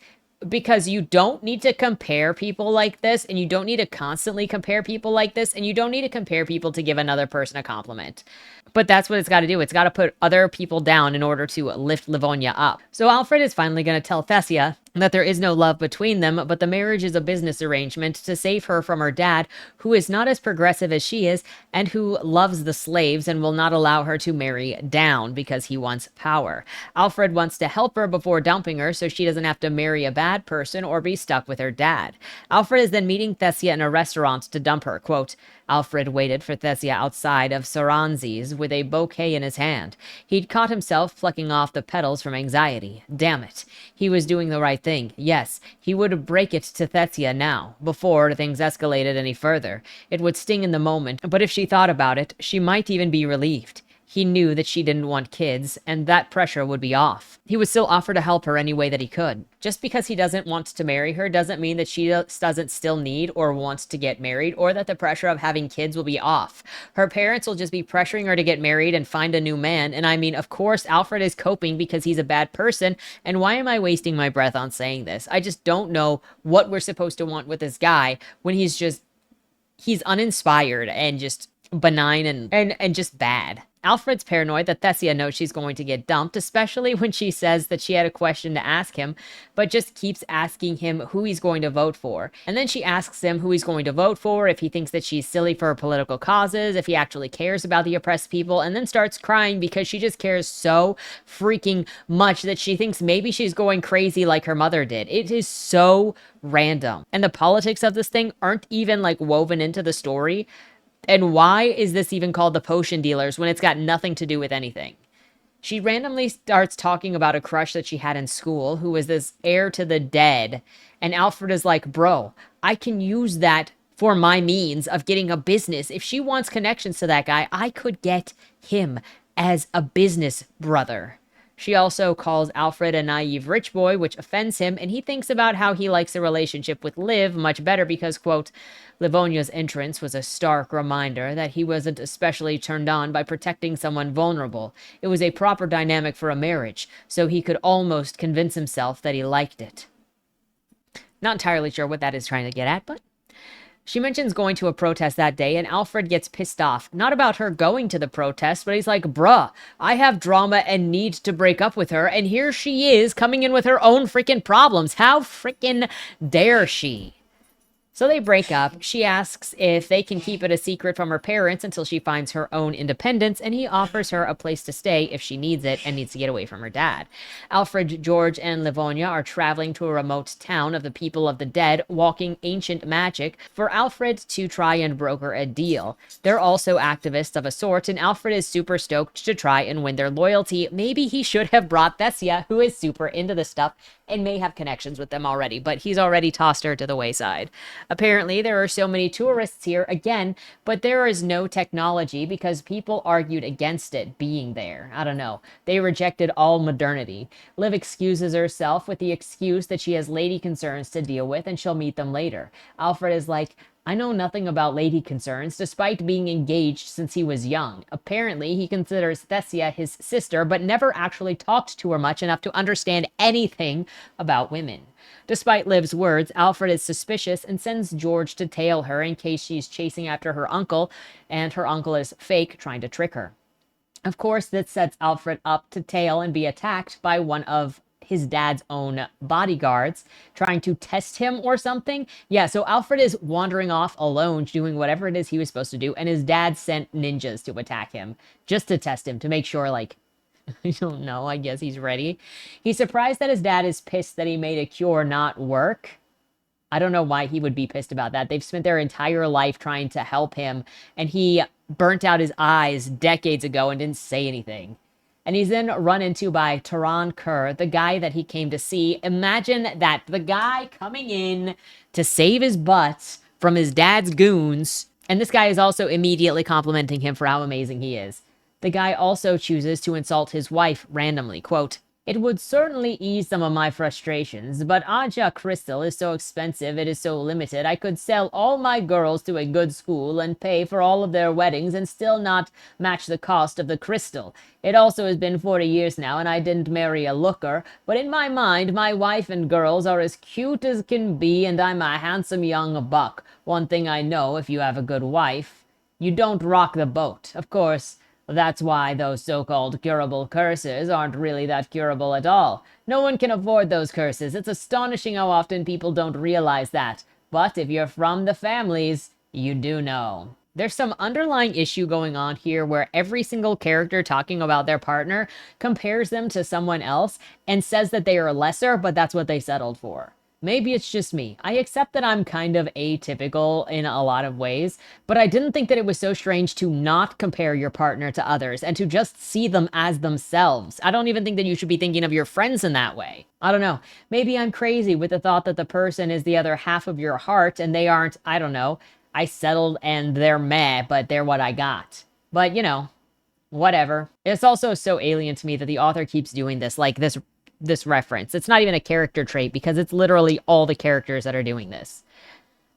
because you don't need to compare people like this, and you don't need to constantly compare people like this, and you don't need to compare people to give another person a compliment. But that's what it's got to do. It's got to put other people down in order to lift Livonia up. So Alfred is finally going to tell Thessia that there is no love between them, but the marriage is a business arrangement to save her from her dad, who is not as progressive as she is, and who loves the slaves and will not allow her to marry down because he wants power. Alfred wants to help her before dumping her so she doesn't have to marry a bad person or be stuck with her dad. Alfred is then meeting Thessia in a restaurant to dump her. Quote, Alfred waited for Thessia outside of Saranzi's with a bouquet in his hand. He'd caught himself plucking off the petals from anxiety. Damn it. He was doing the right thing. Yes, he would break it to Thessia now, before things escalated any further. It would sting in the moment, but if she thought about it, she might even be relieved. He knew that she didn't want kids, and that pressure would be off. He would still offer to help her any way that he could. Just because he doesn't want to marry her doesn't mean that she doesn't still need or wants to get married, or that the pressure of having kids will be off. Her parents will just be pressuring her to get married and find a new man, and I mean, of course, Alfred is coping because he's a bad person, and why am I wasting my breath on saying this? I just don't know what we're supposed to want with this guy when he's uninspired and just benign and just bad. Alfred's paranoid that Thessia knows she's going to get dumped, especially when she says that she had a question to ask him, but just keeps asking him who he's going to vote for. And then she asks him who he's going to vote for, if he thinks that she's silly for her political causes, if he actually cares about the oppressed people, and then starts crying because she just cares so freaking much that she thinks maybe she's going crazy like her mother did. It is so random. And the politics of this thing aren't even like woven into the story. And why is this even called the potion dealers when it's got nothing to do with anything? She randomly starts talking about a crush that she had in school who was this heir to the dead. And Alfred is like, bro, I can use that for my means of getting a business. If she wants connections to that guy, I could get him as a business brother. She also calls Alfred a naive rich boy, which offends him, and he thinks about how he likes a relationship with Liv much better because, quote, Livonia's entrance was a stark reminder that he wasn't especially turned on by protecting someone vulnerable. It was a proper dynamic for a marriage, so he could almost convince himself that he liked it. Not entirely sure what that is trying to get at, but She mentions going to a protest that day, and Alfred gets pissed off. Not about her going to the protest, but he's like, bruh, I have drama and need to break up with her, and here she is coming in with her own freaking problems. How freaking dare she? So they break up. She asks if they can keep it a secret from her parents until she finds her own independence, and he offers her a place to stay if she needs it and needs to get away from her dad. Alfred, George, and Livonia are traveling to a remote town of the people of the dead, walking ancient magic, for Alfred to try and broker a deal. They're also activists of a sort, and Alfred is super stoked to try and win their loyalty. Maybe he should have brought Thessia, who is super into this stuff and may have connections with them already, but he's already tossed her to the wayside. Apparently, there are so many tourists here again, but there is no technology because people argued against it being there. I don't know. They rejected all modernity. Liv excuses herself with the excuse that she has lady concerns to deal with and she'll meet them later. Alfred is like, I know nothing about lady concerns, despite being engaged since he was young. Apparently, he considers Thessia his sister, but never actually talked to her much enough to understand anything about women. Despite Liv's words, Alfred is suspicious and sends George to tail her in case she's chasing after her uncle, and her uncle is fake, trying to trick her. Of course, this sets Alfred up to tail and be attacked by one of his dad's own bodyguards, trying to test him or something. Yeah, so Alfred is wandering off alone, doing whatever it is he was supposed to do, and his dad sent ninjas to attack him, just to test him, to make sure, like, I don't know, I guess he's ready. He's surprised that his dad is pissed that he made a cure not work. I don't know why he would be pissed about that. They've spent their entire life trying to help him, and he burnt out his eyes decades ago and didn't say anything. And he's then run into by Taran Kerr, the guy that he came to see. Imagine that, the guy coming in to save his butt from his dad's goons. And this guy is also immediately complimenting him for how amazing he is. The guy also chooses to insult his wife randomly. Quote, "It would certainly ease some of my frustrations, but Aja crystal is so expensive, it is so limited, I could sell all my girls to a good school and pay for all of their weddings and still not match the cost of the crystal. It also has been 40 years now, and I didn't marry a looker, but in my mind, my wife and girls are as cute as can be, and I'm a handsome young buck. One thing I know, if you have a good wife, you don't rock the boat. Of course, that's why those so-called curable curses aren't really that curable at all. No one can afford those curses. It's astonishing how often people don't realize that. But if you're from the families, you do know." There's some underlying issue going on here where every single character talking about their partner compares them to someone else and says that they are lesser, but that's what they settled for. Maybe it's just me. I accept that I'm kind of atypical in a lot of ways, but I didn't think that it was so strange to not compare your partner to others and to just see them as themselves. I don't even think that you should be thinking of your friends in that way. I don't know. Maybe I'm crazy with the thought that the person is the other half of your heart and they aren't, I don't know, I settled and they're meh, but they're what I got. But, you know, whatever. It's also so alien to me that the author keeps doing this, like this reference. It's not even a character trait because it's literally all the characters that are doing this.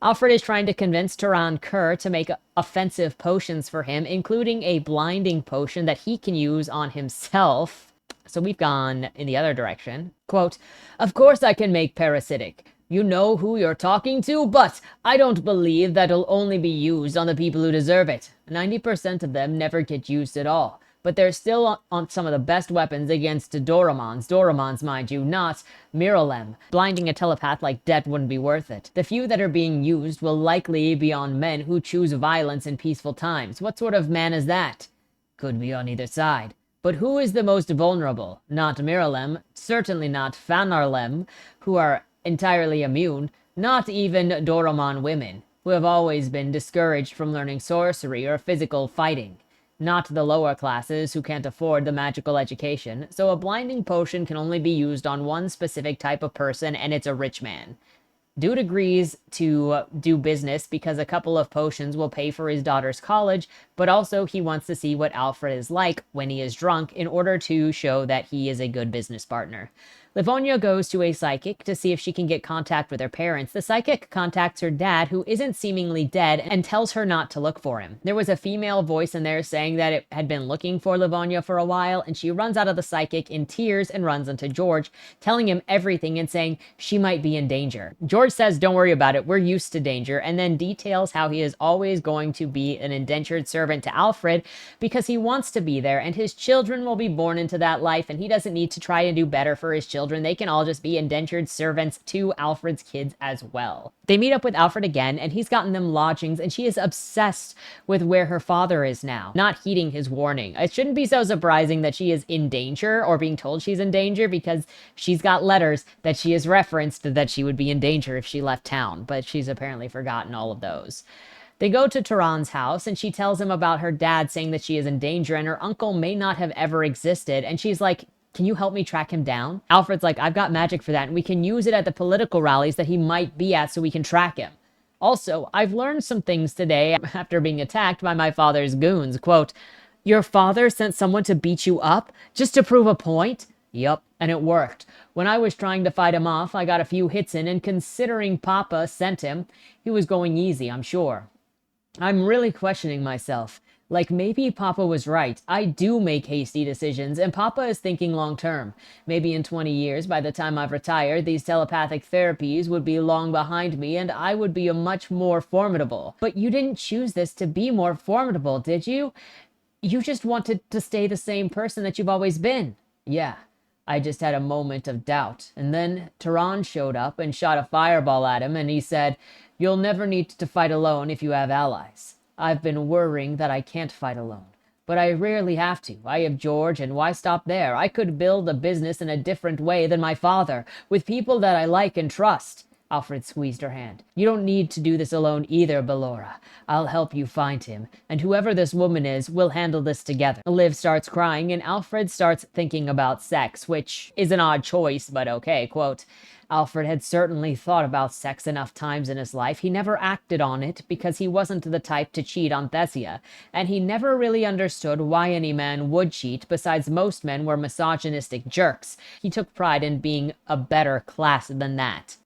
Alfred is trying to convince Taran Kerr to make offensive potions for him, including a blinding potion that he can use on himself. So we've gone in the other direction. Quote, "Of course I can make parasitic. You know who you're talking to, but I don't believe that'll only be used on the people who deserve it. 90% of them never get used at all. But they're still on some of the best weapons against Doramons, mind you, not Miralem. Blinding a telepath like that wouldn't be worth it. The few that are being used will likely be on men who choose violence in peaceful times. What sort of man is that? Could be on either side. But who is the most vulnerable? Not Miralem, certainly not Fanarlem, who are entirely immune, not even Doramon women, who have always been discouraged from learning sorcery or physical fighting. Not the lower classes who can't afford the magical education, so a blinding potion can only be used on one specific type of person, and it's a rich man. Dude agrees to do business because a couple of potions will pay for his daughter's college, but also he wants to see what Alfred is like when he is drunk in order to show that he is a good business partner. Livonia goes to a psychic to see if she can get contact with her parents. The psychic contacts her dad, who isn't seemingly dead, and tells her not to look for him. There was a female voice in there saying that it had been looking for Livonia for a while, and she runs out of the psychic in tears and runs into George, telling him everything and saying she might be in danger. George says, "Don't worry about it, we're used to danger," and then details how he is always going to be an indentured servant to Alfred because he wants to be there, and his children will be born into that life, and he doesn't need to try and do better for his children. They can all just be indentured servants to Alfred's kids as well. They meet up with Alfred again, and he's gotten them lodgings, and she is obsessed with where her father is now, not heeding his warning. It shouldn't be so surprising that she is in danger or being told she's in danger because she's got letters that she has referenced that she would be in danger if she left town, but she's apparently forgotten all of those. They go to Tehran's house, and she tells him about her dad saying that she is in danger and her uncle may not have ever existed, and she's like, "Can you help me track him down?" Alfred's like, "I've got magic for that, and we can use it at the political rallies that he might be at so we can track him. Also, I've learned some things today after being attacked by my father's goons." Quote, "Your father sent someone to beat you up just to prove a point?" "Yup, and it worked. When I was trying to fight him off, I got a few hits in, and considering Papa sent him, he was going easy, I'm sure. I'm really questioning myself. Like, maybe Papa was right. I do make hasty decisions, and Papa is thinking long term. Maybe in 20 years, by the time I've retired, these telepathic therapies would be long behind me, and I would be a much more formidable. But you didn't choose this to be more formidable, did you? You just wanted to stay the same person that you've always been." "Yeah. I just had a moment of doubt. And then Tehran showed up and shot a fireball at him, and he said, 'You'll never need to fight alone if you have allies.' I've been worrying that I can't fight alone. But I rarely have to. I have George, and why stop there? I could build a business in a different way than my father, with people that I like and trust." Alfred squeezed her hand. "You don't need to do this alone either, Ballora. I'll help you find him, and whoever this woman is, we'll handle this together." Liv starts crying, and Alfred starts thinking about sex, which is an odd choice, but okay. Quote, "Alfred had certainly thought about sex enough times in his life. He never acted on it because he wasn't the type to cheat on Thessia, and he never really understood why any man would cheat, besides most men were misogynistic jerks. He took pride in being a better class than that."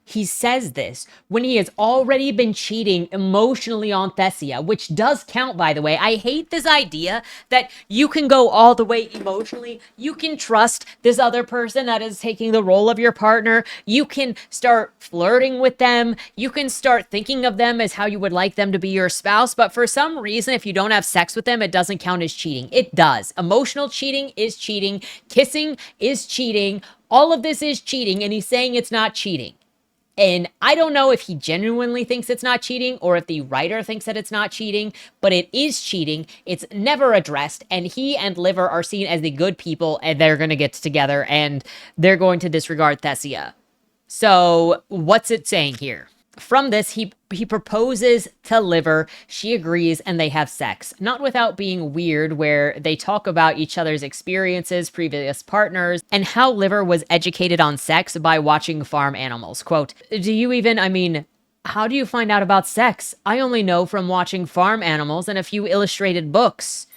He says this when he has already been cheating emotionally on Thessia, which does count, by the way. I hate this idea that you can go all the way emotionally. You can trust this other person that is taking the role of your partner. You can start flirting with them. You can start thinking of them as how you would like them to be your spouse. But for some reason, if you don't have sex with them, it doesn't count as cheating. It does. Emotional cheating is cheating. Kissing is cheating. All of this is cheating, and he's saying it's not cheating. And I don't know if he genuinely thinks it's not cheating or if the writer thinks that it's not cheating, but it is cheating. It's never addressed, and he and Liver are seen as the good people, and they're going to get together, and they're going to disregard Thessia. So what's it saying here? From this, he proposes to Liver, she agrees, and they have sex. Not without being weird, where they talk about each other's experiences, previous partners, and how Liver was educated on sex by watching farm animals. Quote, how do you find out about sex? I only know from watching farm animals and a few illustrated books.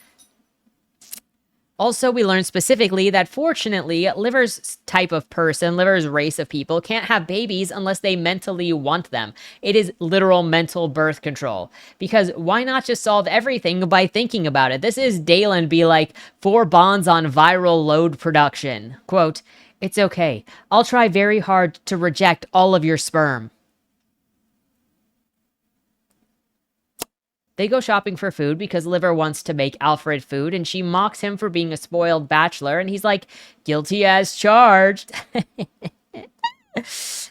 Also, we learned specifically that fortunately, Liver's type of person, Liver's race of people, can't have babies unless they mentally want them. It is literal mental birth control. Because why not just solve everything by thinking about it? This is Dalen be like 4 bonds on viral load production. Quote, "It's okay. I'll try very hard to reject all of your sperm." They go shopping for food because Liver wants to make Alfred food, and she mocks him for being a spoiled bachelor, and he's like, "Guilty as charged."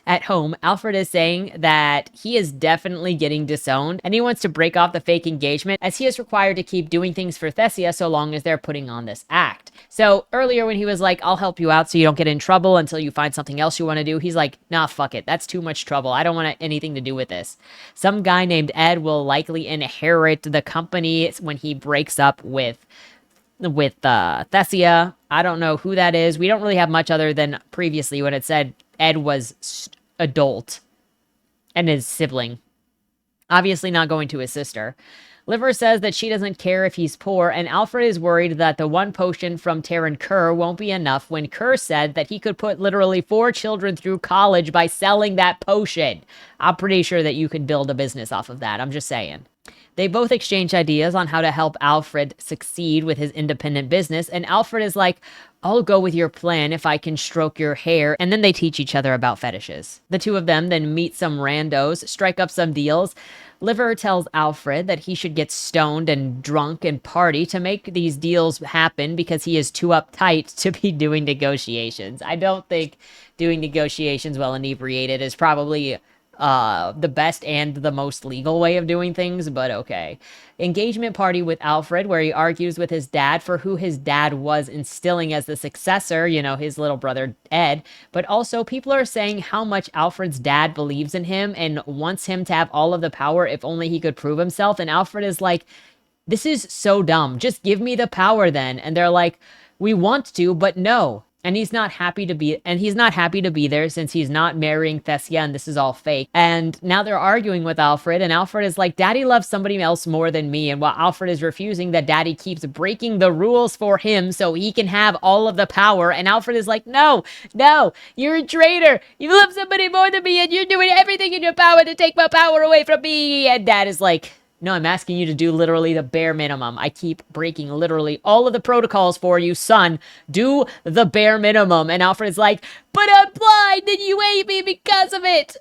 At home, Alfred is saying that he is definitely getting disowned, and he wants to break off the fake engagement as he is required to keep doing things for Thessia so long as they're putting on this act. So earlier when he was like, "I'll help you out so you don't get in trouble until you find something else you want to do," he's like, "Nah, fuck it. That's too much trouble. I don't want anything to do with this." Some guy named Ed will likely inherit the company when he breaks up with Thessia. I don't know who that is. We don't really have much other than previously when it said Ed was adult and his sibling. Obviously not going to his sister. Liver says that she doesn't care if he's poor, and Alfred is worried that the one potion from Terran Kerr won't be enough when Kerr said that he could put literally 4 children through college by selling that potion. I'm pretty sure that you could build a business off of that. I'm just saying. They both exchange ideas on how to help Alfred succeed with his independent business, and Alfred is like, I'll go with your plan if I can stroke your hair, and then they teach each other about fetishes. The two of them then meet some randos, strike up some deals. Liver tells Alfred that he should get stoned and drunk and party to make these deals happen because he is too uptight to be doing negotiations. I don't think doing negotiations while inebriated is probably the best and the most legal way of doing things, but okay. Engagement party with Alfred, where he argues with his dad for who his dad was instilling as the successor, you know, his little brother Ed, but also people are saying how much Alfred's dad believes in him and wants him to have all of the power if only he could prove himself, and Alfred is like, this is so dumb, just give me the power then, and they're like, we want to, but no. And he's not happy to be there since he's not marrying Thessia and this is all fake. And now they're arguing with Alfred, and Alfred is like, Daddy loves somebody else more than me. And while Alfred is refusing, that Daddy keeps breaking the rules for him so he can have all of the power. And Alfred is like, no, you're a traitor. You love somebody more than me and you're doing everything in your power to take my power away from me. And Dad is like, no, I'm asking you to do literally the bare minimum. I keep breaking literally all of the protocols for you, son. Do the bare minimum. And Alfred's like, but I'm blind and you hate me because of it.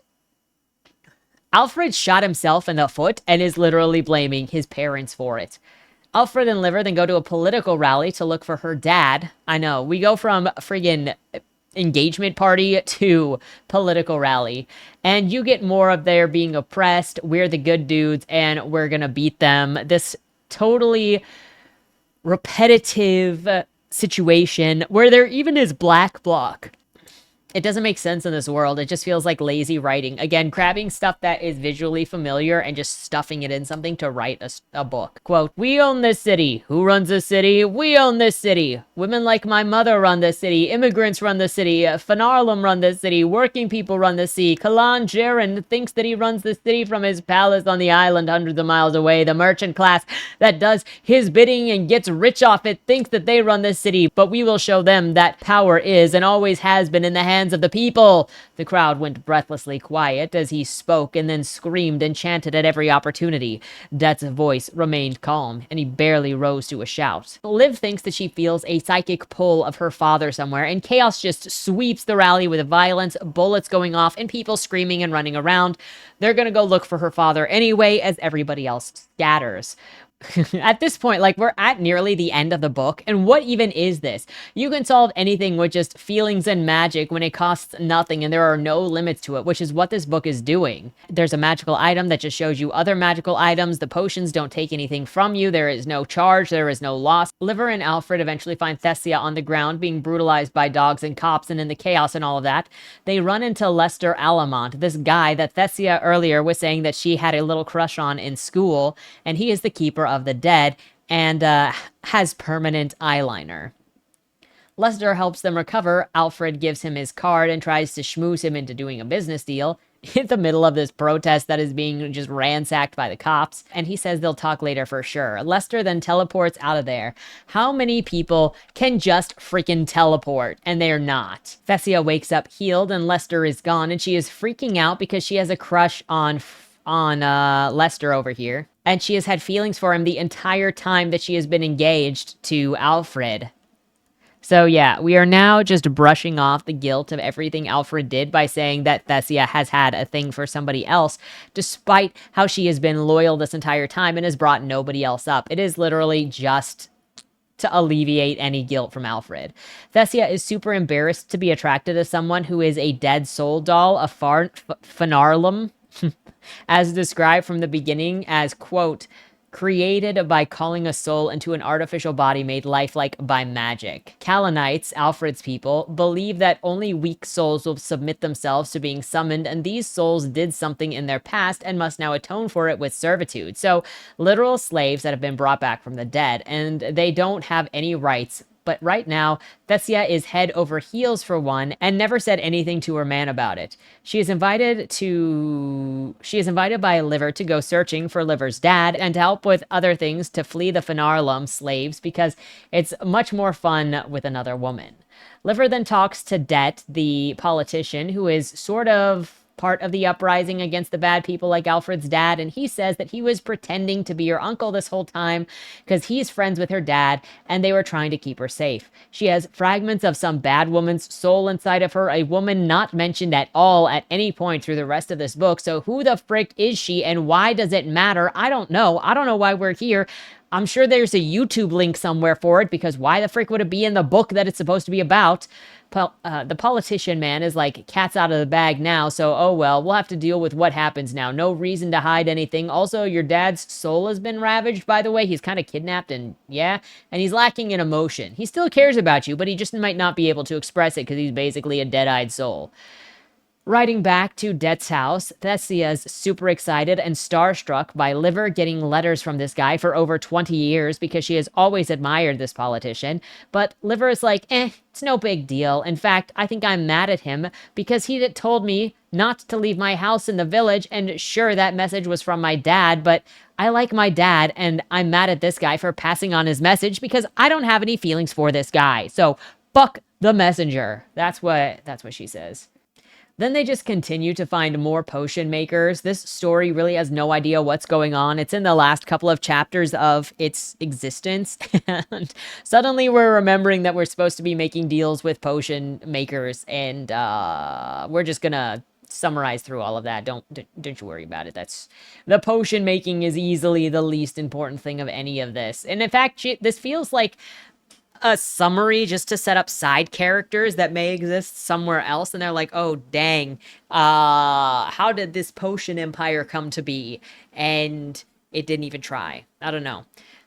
Alfred shot himself in the foot and is literally blaming his parents for it. Alfred and Liver then go to a political rally to look for her dad. I know, we go from friggin' engagement party to political rally, and you get more of their being oppressed, we're the good dudes and we're gonna beat them. This totally repetitive situation where there even is black bloc. It doesn't make sense in this world. It just feels like lazy writing. Again, grabbing stuff that is visually familiar and just stuffing it in something to write a book. Quote, we own this city. Who runs this city? We own this city. Women like my mother run this city. Immigrants run this city. Fanarlum run this city. Working people run this city. Kalan Jaren thinks that he runs this city from his palace on the island hundreds of miles away. The merchant class that does his bidding and gets rich off it thinks that they run this city, but we will show them that power is and always has been in the hands of the people. The crowd went breathlessly quiet as he spoke and then screamed and chanted at every opportunity. Det's voice remained calm, and he barely rose to a shout. Liv thinks that she feels a psychic pull of her father somewhere, and chaos just sweeps the rally with violence, bullets going off, and people screaming and running around. They're gonna go look for her father anyway as everybody else scatters. At this point, like, we're at nearly the end of the book, and what even is this? You can solve anything with just feelings and magic when it costs nothing and there are no limits to it, which is what this book is doing. There's a magical item that just shows you other magical items. The potions don't take anything from you. There is no charge. There is no loss. Liver and Alfred eventually find Thessia on the ground being brutalized by dogs and cops, and in the chaos and all of that, they run into Lester Alamont, this guy that Thessia earlier was saying that she had a little crush on in school, and he is the keeper of the dead and has permanent eyeliner. Lester helps them recover. Alfred gives him his card and tries to schmooze him into doing a business deal in the middle of this protest that is being just ransacked by the cops, and he says they'll talk later for sure. Lester then teleports out of there. How many people can just freaking teleport and they're not? Thessia wakes up healed and Lester is gone, and she is freaking out because she has a crush on Lester over here. And she has had feelings for him the entire time that she has been engaged to Alfred. So yeah, we are now just brushing off the guilt of everything Alfred did by saying that Thessia has had a thing for somebody else, despite how she has been loyal this entire time and has brought nobody else up. It is literally just to alleviate any guilt from Alfred. Thessia is super embarrassed to be attracted to someone who is a dead soul doll, a Fanarlum, as described from the beginning as, quote, created by calling a soul into an artificial body made lifelike by magic. Kalanites, Alfred's people, believe that only weak souls will submit themselves to being summoned, and these souls did something in their past and must now atone for it with servitude. So, literal slaves that have been brought back from the dead, and they don't have any rights But right now, Thessia is head over heels for one and never said anything to her man about it. She is invited by Liver to go searching for Liver's dad and to help with other things to flee the Finarlum slaves because it's much more fun with another woman. Liver then talks to Det, the politician, who is sort of part of the uprising against the bad people like Alfred's dad, and he says that he was pretending to be her uncle this whole time because he's friends with her dad and they were trying to keep her safe. She has fragments of some bad woman's soul inside of her, a woman not mentioned at all at any point through the rest of this book. So who the frick is she and why does it matter? I don't know. I don't know why we're here. I'm sure there's a YouTube link somewhere for it, because why the frick would it be in the book that it's supposed to be about? The politician man is like cat's out of the bag now, so oh well, we'll have to deal with what happens now. No reason to hide anything. Also, your dad's soul has been ravaged, by the way. He's kind of kidnapped and he's lacking in emotion. He still cares about you, but he just might not be able to express it because he's basically a dead-eyed soul. Riding back to Det's house, Thessia's super excited and starstruck by Liver getting letters from this guy for over 20 years because she has always admired this politician. But Liver is like, it's no big deal. In fact, I think I'm mad at him because he told me not to leave my house in the village, and sure, that message was from my dad, but I like my dad, and I'm mad at this guy for passing on his message because I don't have any feelings for this guy. So, fuck the messenger. That's what she says. Then they just continue to find more potion makers. This story really has no idea what's going on. It's in the last couple of chapters of its existence. And suddenly we're remembering that we're supposed to be making deals with potion makers. And we're just going to summarize through all of that. Don't you worry about it. The potion making is easily the least important thing of any of this. And in fact, this feels like a summary just to set up side characters that may exist somewhere else, and they're like, oh dang, how did this potion empire come to be? And it didn't even try. I don't know.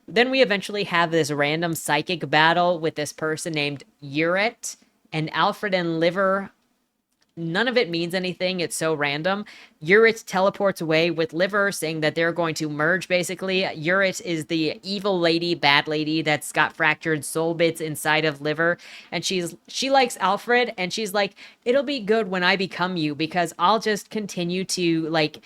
Then we eventually have this random psychic battle with this person named Uret, and Alfred and Liver. None of it means anything. It's so random. Uret teleports away with Liver, saying that they're going to merge, basically. Uret is the evil lady, bad lady, that's got fractured soul bits inside of Liver. And she likes Alfred, and she's like, it'll be good when I become you, because I'll just continue to, like,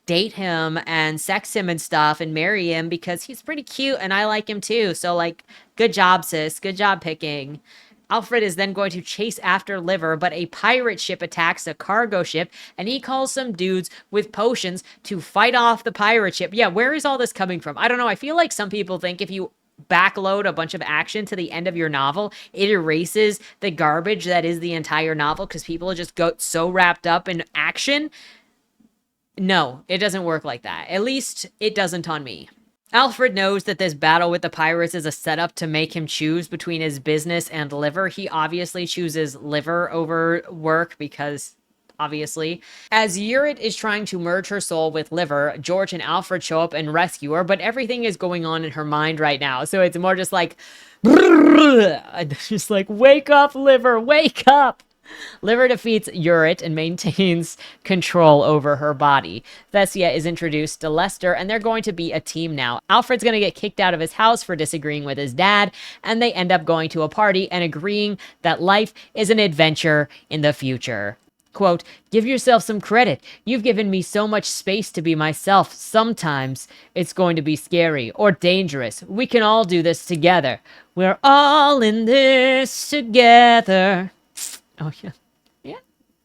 date him and sex him and stuff and marry him because he's pretty cute and I like him too. So, like, good job, sis. Good job picking. Alfred is then going to chase after Liver, but a pirate ship attacks a cargo ship, and he calls some dudes with potions to fight off the pirate ship. Yeah, where is all this coming from? I don't know. I feel like some people think if you backload a bunch of action to the end of your novel, it erases the garbage that is the entire novel because people just go so wrapped up in action. No, it doesn't work like that. At least it doesn't on me. Alfred knows that this battle with the pirates is a setup to make him choose between his business and Liver. He obviously chooses Liver over work because, obviously. As Uret is trying to merge her soul with Liver, George and Alfred show up and rescue her, but everything is going on in her mind right now. So it's more just like, just like, wake up, Liver, wake up. Liver defeats Uret and maintains control over her body. Thessia is introduced to Lester, and they're going to be a team now. Alfred's going to get kicked out of his house for disagreeing with his dad, and they end up going to a party and agreeing that life is an adventure in the future. Quote, give yourself some credit. You've given me so much space to be myself. Sometimes it's going to be scary or dangerous. We can all do this together. We're all in this together. Oh, yeah. Yeah,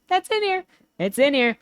that's in here. It's in here.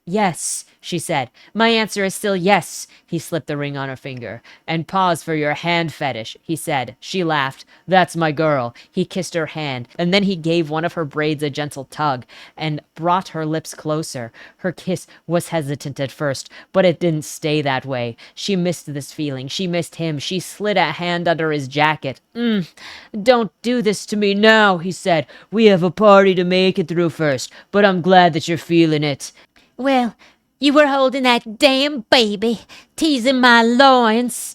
Yes, she said. My answer is still yes. He slipped the ring on her finger. And pause for your hand fetish, he said. She laughed. That's my girl. He kissed her hand, and then he gave one of her braids a gentle tug and brought her lips closer. Her kiss was hesitant at first, but it didn't stay that way. She missed this feeling. She missed him. She slid a hand under his jacket. Don't do this to me now, he said. We have a party to make it through first, but I'm glad that you're feeling it. Well, you were holding that damn baby, teasing my loins.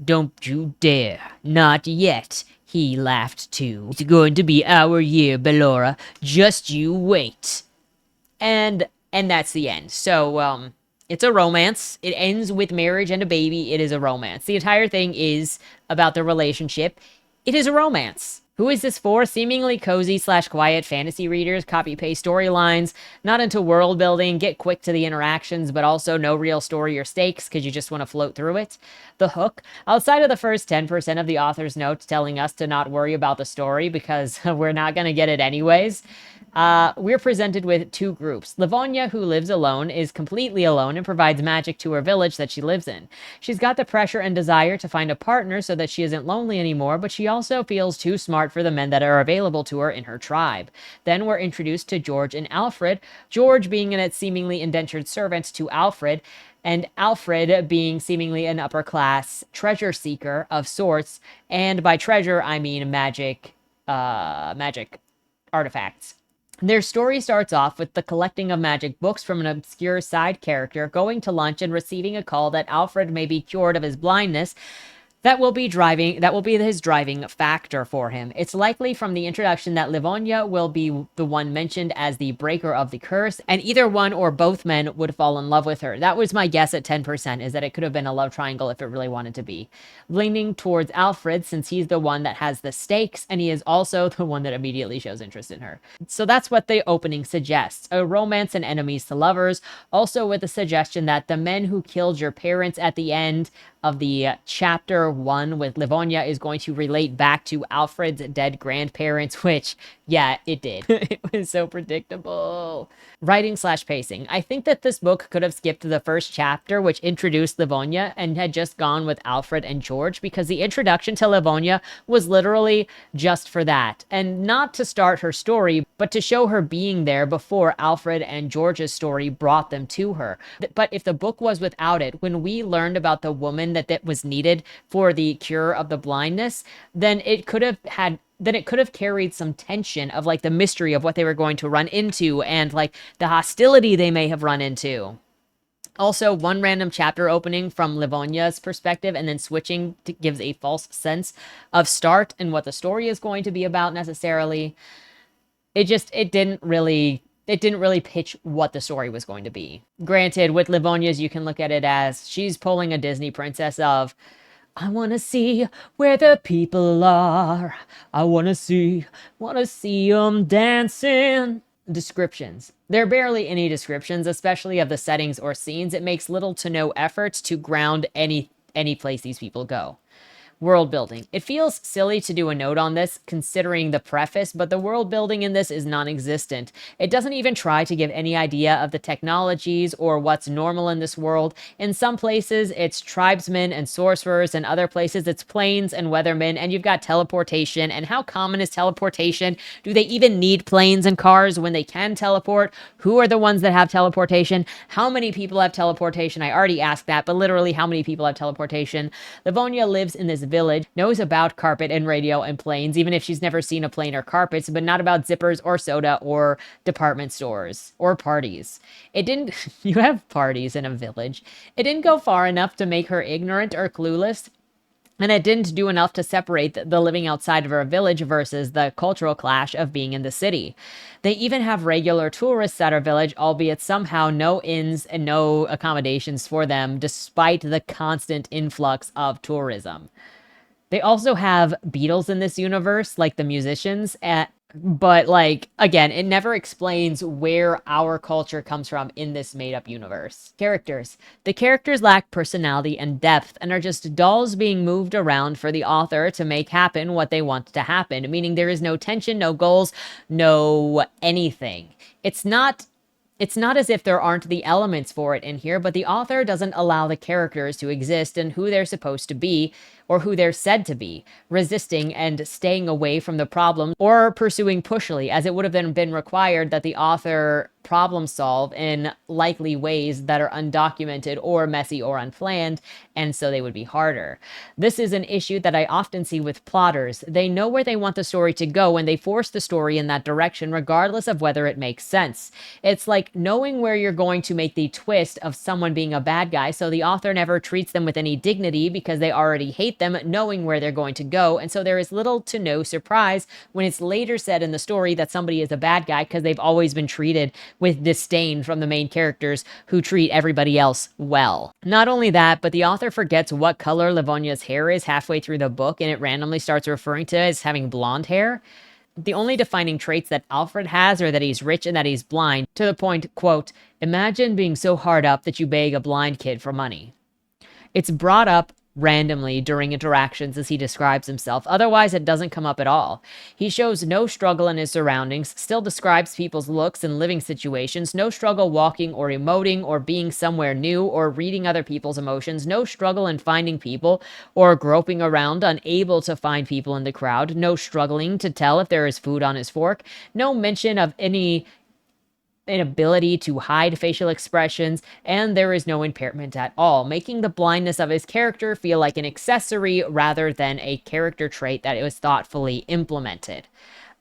Don't you dare. Not yet. He laughed too. It's going to be our year, Bellora. Just you wait. And that's the end. So, it's a romance. It ends with marriage and a baby. It is a romance. The entire thing is about the relationship. It is a romance. Who is this for? Seemingly cozy / quiet fantasy readers, copy-paste storylines, not into world building, get quick to the interactions, but also no real story or stakes because you just want to float through it. The hook. Outside of the first 10% of the author's notes telling us to not worry about the story because we're not going to get it anyways, we're presented with two groups. Livonia, who lives alone, is completely alone and provides magic to her village that she lives in. She's got the pressure and desire to find a partner so that she isn't lonely anymore, but she also feels too smart for the men that are available to her in her tribe. Then we're introduced to George and Alfred, George being a seemingly indentured servant to Alfred, and Alfred being seemingly an upper-class treasure seeker of sorts, and by treasure, I mean magic artifacts. Their story starts off with the collecting of magic books from an obscure side character going to lunch and receiving a call that Alfred may be cured of his blindness. That will be his driving factor for him. It's likely from the introduction that Livonia will be the one mentioned as the breaker of the curse, and either one or both men would fall in love with her. That was my guess at 10%, is that it could have been a love triangle if it really wanted to be. Leaning towards Alfred, since he's the one that has the stakes, and he is also the one that immediately shows interest in her. So that's what the opening suggests. A romance and enemies to lovers, also with the suggestion that the men who killed your parents at the end of the chapter 1 with Livonia is going to relate back to Alfred's dead grandparents, which, yeah, it did. It was so predictable. Writing / pacing. I think that this book could have skipped the first chapter, which introduced Livonia, and had just gone with Alfred and George, because the introduction to Livonia was literally just for that. And not to start her story, but to show her being there before Alfred and George's story brought them to her. But if the book was without it, when we learned about the woman that was needed for the cure of the blindness, then it could have carried some tension of like the mystery of what they were going to run into and like the hostility they may have run into. Also, one random chapter opening from Livonia's perspective and then switching gives a false sense of start and what the story is going to be about necessarily. It didn't really pitch what the story was going to be. Granted, with Livonia's, you can look at it as she's pulling a Disney princess of, I want to see where the people are. I want to see them dancing. Descriptions. There are barely any descriptions, especially of the settings or scenes. It makes little to no effort to ground any place these people go. World building. It feels silly to do a note on this considering the preface, but the world building in this is non-existent. It doesn't even try to give any idea of the technologies or what's normal in this world. In some places, it's tribesmen and sorcerers, and other places it's planes and weathermen, and you've got teleportation. And how common is teleportation? Do they even need planes and cars when they can teleport? Who are the ones that have teleportation? How many people have teleportation? I already asked that, but literally how many people have teleportation? Livonia lives in this village, knows about carpet and radio and planes, even if she's never seen a plane or carpets, but not about zippers or soda or department stores or parties. You have parties in a village. It didn't go far enough to make her ignorant or clueless, and it didn't do enough to separate the living outside of her village versus the cultural clash of being in the city. They even have regular tourists at our village, albeit somehow no inns and no accommodations for them, despite the constant influx of tourism. They also have Beatles in this universe, like the musicians, but like, again, it never explains where our culture comes from in this made-up universe. Characters. The characters lack personality and depth and are just dolls being moved around for the author to make happen what they want to happen, meaning there is no tension, no goals, no anything. It's not as if there aren't the elements for it in here, but the author doesn't allow the characters to exist and who they're supposed to be, or who they're said to be, resisting and staying away from the problem or pursuing pushily, as it would have been required that the author problem solve in likely ways that are undocumented or messy or unplanned, and so they would be harder. This is an issue that I often see with plotters. They know where they want the story to go and they force the story in that direction regardless of whether it makes sense. It's like knowing where you're going to make the twist of someone being a bad guy, so the author never treats them with any dignity because they already hate anticipate them knowing where they're going to go, and so there is little to no surprise when it's later said in the story that somebody is a bad guy because they've always been treated with disdain from the main characters who treat everybody else well. Not only that, but the author forgets what color Livonia's hair is halfway through the book, and it randomly starts referring to it as having blonde hair. The only defining traits that Alfred has are that he's rich and that he's blind, to the point, quote, "Imagine being so hard up that you beg a blind kid for money." It's brought up randomly during interactions as he describes himself. Otherwise, it doesn't come up at all. He shows no struggle in his surroundings, still describes people's looks and living situations, no struggle walking or emoting or being somewhere new or reading other people's emotions, no struggle in finding people or groping around unable to find people in the crowd, no struggling to tell if there is food on his fork, no mention of any inability to hide facial expressions, and there is no impairment at all, making the blindness of his character feel like an accessory rather than a character trait that it was thoughtfully implemented.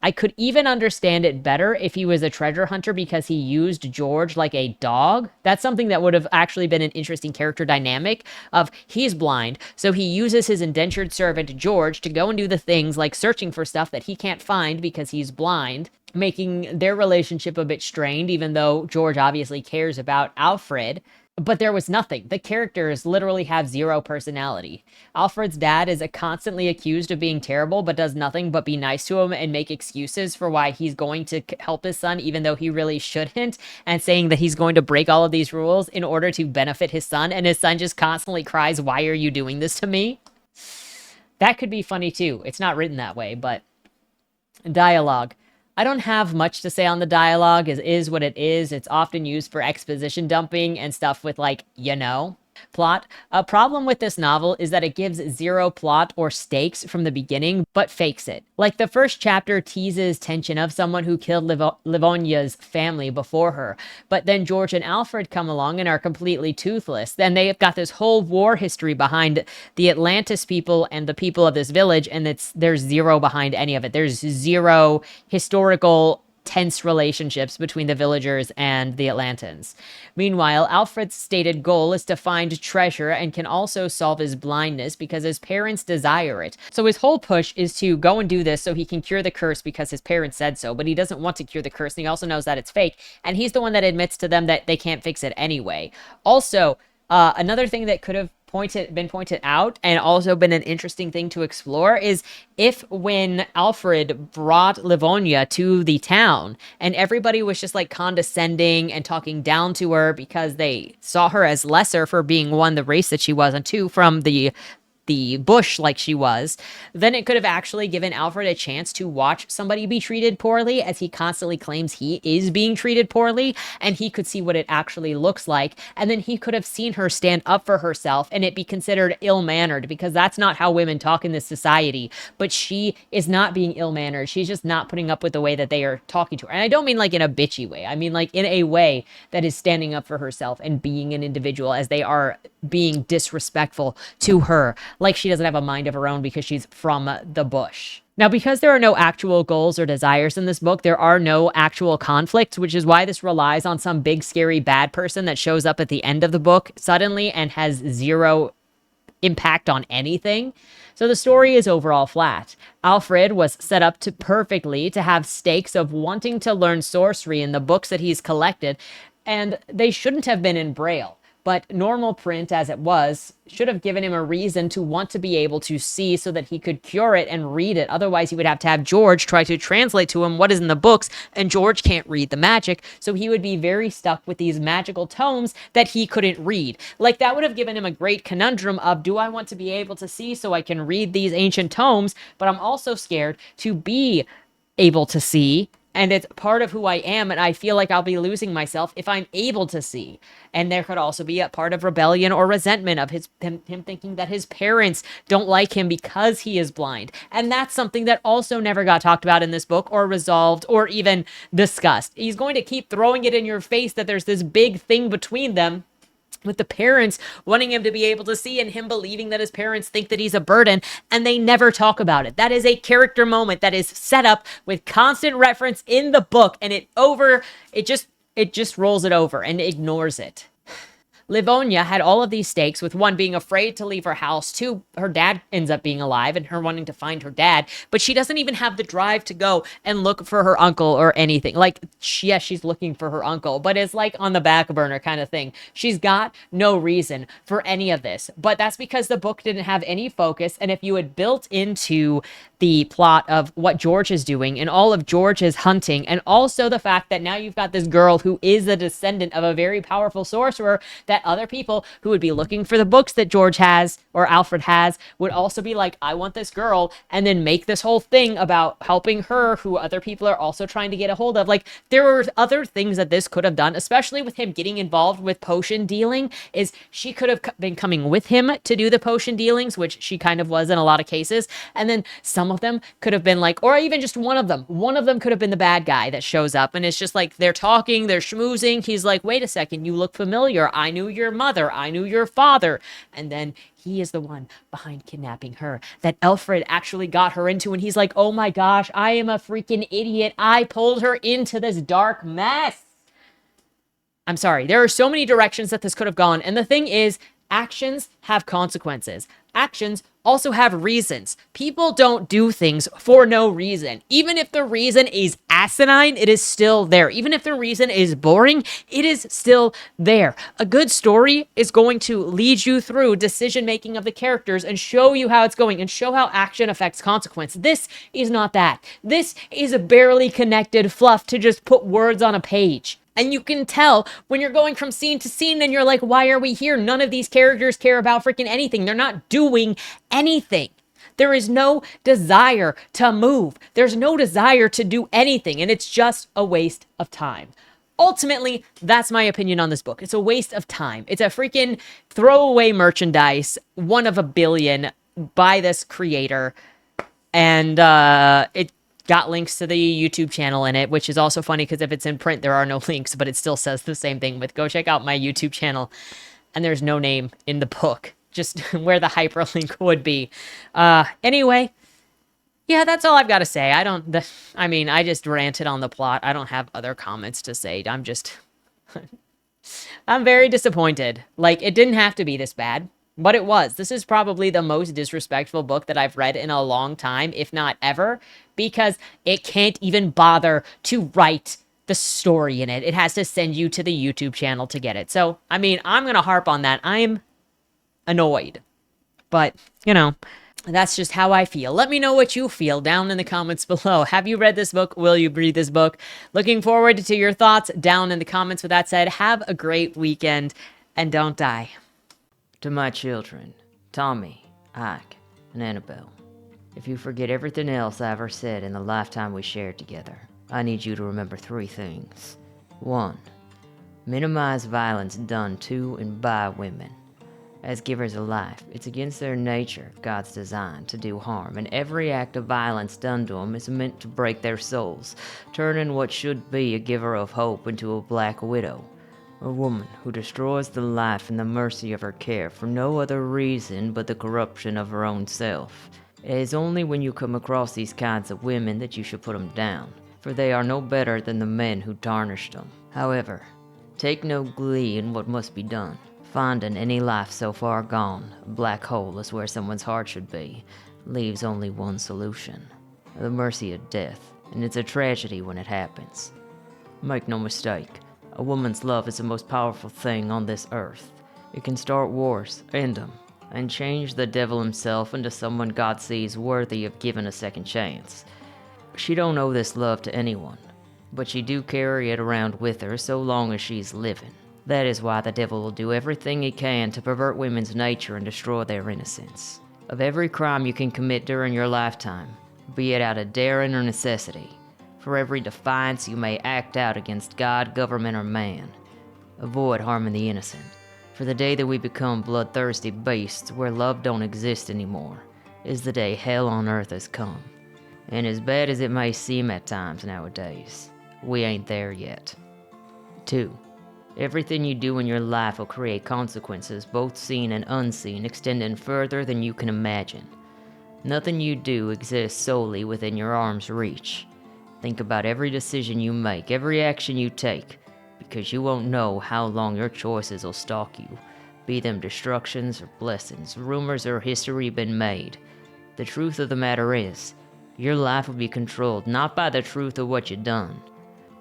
I could even understand it better if he was a treasure hunter because he used George like a dog. That's something that would have actually been an interesting character dynamic of he's blind, so he uses his indentured servant George to go and do the things like searching for stuff that he can't find because he's blind, making their relationship a bit strained, even though George obviously cares about Alfred. But there was nothing. The characters literally have zero personality. Alfred's dad is constantly accused of being terrible, but does nothing but be nice to him and make excuses for why he's going to help his son, even though he really shouldn't, and saying that he's going to break all of these rules in order to benefit his son. And his son just constantly cries, "Why are you doing this to me?" That could be funny too. It's not written that way, but dialogue. I don't have much to say on the dialogue. It is what it is. It's often used for exposition dumping and stuff with plot. A problem with this novel is that it gives zero plot or stakes from the beginning, but fakes it. Like the first chapter teases tension of someone who killed Livonia's family before her, but then George and Alfred come along and are completely toothless. Then they've got this whole war history behind the Atlantis people and the people of this village, and there's zero behind any of it. There's zero historical tense relationships between the villagers and the Atlantans. Meanwhile, Alfred's stated goal is to find treasure and can also solve his blindness because his parents desire it. So his whole push is to go and do this so he can cure the curse because his parents said so, but he doesn't want to cure the curse, and he also knows that it's fake, and he's the one that admits to them that they can't fix it anyway. Also, another thing that could have been pointed out and also been an interesting thing to explore is if when Alfred brought Livonia to the town and everybody was just like condescending and talking down to her because they saw her as lesser for being one, the race that she was, and two, from the bush like she was, then it could have actually given Alfred a chance to watch somebody be treated poorly, as he constantly claims he is being treated poorly, and he could see what it actually looks like, and then he could have seen her stand up for herself and it be considered ill-mannered, because that's not how women talk in this society. But she is not being ill-mannered. She's just not putting up with the way that they are talking to her. And I don't mean like in a bitchy way. I mean like in a way that is standing up for herself and being an individual, as they are being disrespectful to her, like she doesn't have a mind of her own because she's from the bush. Now, because there are no actual goals or desires in this book, there are no actual conflicts, which is why this relies on some big, scary, bad person that shows up at the end of the book suddenly and has zero impact on anything. So the story is overall flat. Alfred was set up perfectly to have stakes of wanting to learn sorcery in the books that he's collected, and they shouldn't have been in Braille. But normal print, as it was, should have given him a reason to want to be able to see so that he could cure it and read it. Otherwise, he would have to have George try to translate to him what is in the books, and George can't read the magic, so he would be very stuck with these magical tomes that he couldn't read. Like, that would have given him a great conundrum of, do I want to be able to see so I can read these ancient tomes, but I'm also scared to be able to see, and it's part of who I am, and I feel like I'll be losing myself if I'm able to see. And there could also be a part of rebellion or resentment of him thinking that his parents don't like him because he is blind. And that's something that also never got talked about in this book or resolved or even discussed. He's going to keep throwing it in your face that there's this big thing between them, with the parents wanting him to be able to see and him believing that his parents think that he's a burden, and they never talk about it. That is a character moment that is set up with constant reference in the book, and it just rolls it over and ignores it. Livonia had all of these stakes, with one being afraid to leave her house, two, her dad ends up being alive and her wanting to find her dad, but she doesn't even have the drive to go and look for her uncle or anything. Like, yes, she's looking for her uncle, but it's like on the back burner kind of thing. She's got no reason for any of this, but that's because the book didn't have any focus. And if you had built into the plot of what George is doing and all of George's hunting, and also the fact that now you've got this girl who is a descendant of a very powerful sorcerer, that other people who would be looking for the books that George has or Alfred has would also be like, I want this girl, and then make this whole thing about helping her, who other people are also trying to get a hold of. Like, there were other things that this could have done, especially with him getting involved with potion dealing, is she could have been coming with him to do the potion dealings, which she kind of was in a lot of cases, and then some of them could have been like, or even just one of them could have been the bad guy that shows up, and it's just like they're talking, they're schmoozing, he's like, wait a second, you look familiar, I knew your mother, I knew your father, and then he is the one behind kidnapping her that Alfred actually got her into, and he's like, oh my gosh, I am a freaking idiot, I pulled her into this dark mess. I'm sorry, there are so many directions that this could have gone, and the thing is, actions have consequences. Actions also have reasons. People don't do things for no reason. Even if the reason is asinine, it is still there. Even if the reason is boring, it is still there. A good story is going to lead you through decision-making of the characters and show you how it's going and show how action affects consequence. This is not that. This is a barely connected fluff to just put words on a page. And you can tell when you're going from scene to scene and you're like, why are we here? None of these characters care about freaking anything. They're not doing anything. There is no desire to move. There's no desire to do anything. And it's just a waste of time. Ultimately, that's my opinion on this book. It's a waste of time. It's a freaking throwaway merchandise, one of a billion by this creator. And it got links to the YouTube channel in it, which is also funny because if it's in print, there are no links, but it still says the same thing with go check out my YouTube channel. And there's no name in the book, just where the hyperlink would be. Anyway, yeah, that's all I've got to say. I just ranted on the plot. I don't have other comments to say. I'm very disappointed. Like, it didn't have to be this bad. But it was. This is probably the most disrespectful book that I've read in a long time, if not ever, because it can't even bother to write the story in it. It has to send you to the YouTube channel to get it. So, I'm going to harp on that. I'm annoyed. But, that's just how I feel. Let me know what you feel down in the comments below. Have you read this book? Will you read this book? Looking forward to your thoughts down in the comments. With that said, have a great weekend and don't die. To my children, Tommy, Ike, and Annabelle, if you forget everything else I ever said in the lifetime we shared together, I need you to remember 3 things. 1. Minimize violence done to and by women. As givers of life, it's against their nature, God's design, to do harm, and every act of violence done to them is meant to break their souls, turning what should be a giver of hope into a black widow. A woman who destroys the life and the mercy of her care for no other reason but the corruption of her own self. It is only when you come across these kinds of women that you should put them down, for they are no better than the men who tarnished them. However, take no glee in what must be done. Finding any life so far gone, a black hole is where someone's heart should be, leaves only one solution: the mercy of death, and it's a tragedy when it happens. Make no mistake, a woman's love is the most powerful thing on this earth. It can start wars, end them, and change the devil himself into someone God sees worthy of giving a second chance. She don't owe this love to anyone, but she do carry it around with her so long as she's living. That is why the devil will do everything he can to pervert women's nature and destroy their innocence. Of every crime you can commit during your lifetime, be it out of daring or necessity, for every defiance you may act out against God, government, or man, avoid harming the innocent. For the day that we become bloodthirsty beasts where love don't exist anymore is the day hell on earth has come. And as bad as it may seem at times nowadays, we ain't there yet. 2. Everything you do in your life will create consequences, both seen and unseen, extending further than you can imagine. Nothing you do exists solely within your arm's reach. Think about every decision you make, every action you take. because you won't know how long your choices will stalk you, be them destructions or blessings, rumors or history been made. The truth of the matter is, your life will be controlled not by the truth of what you done,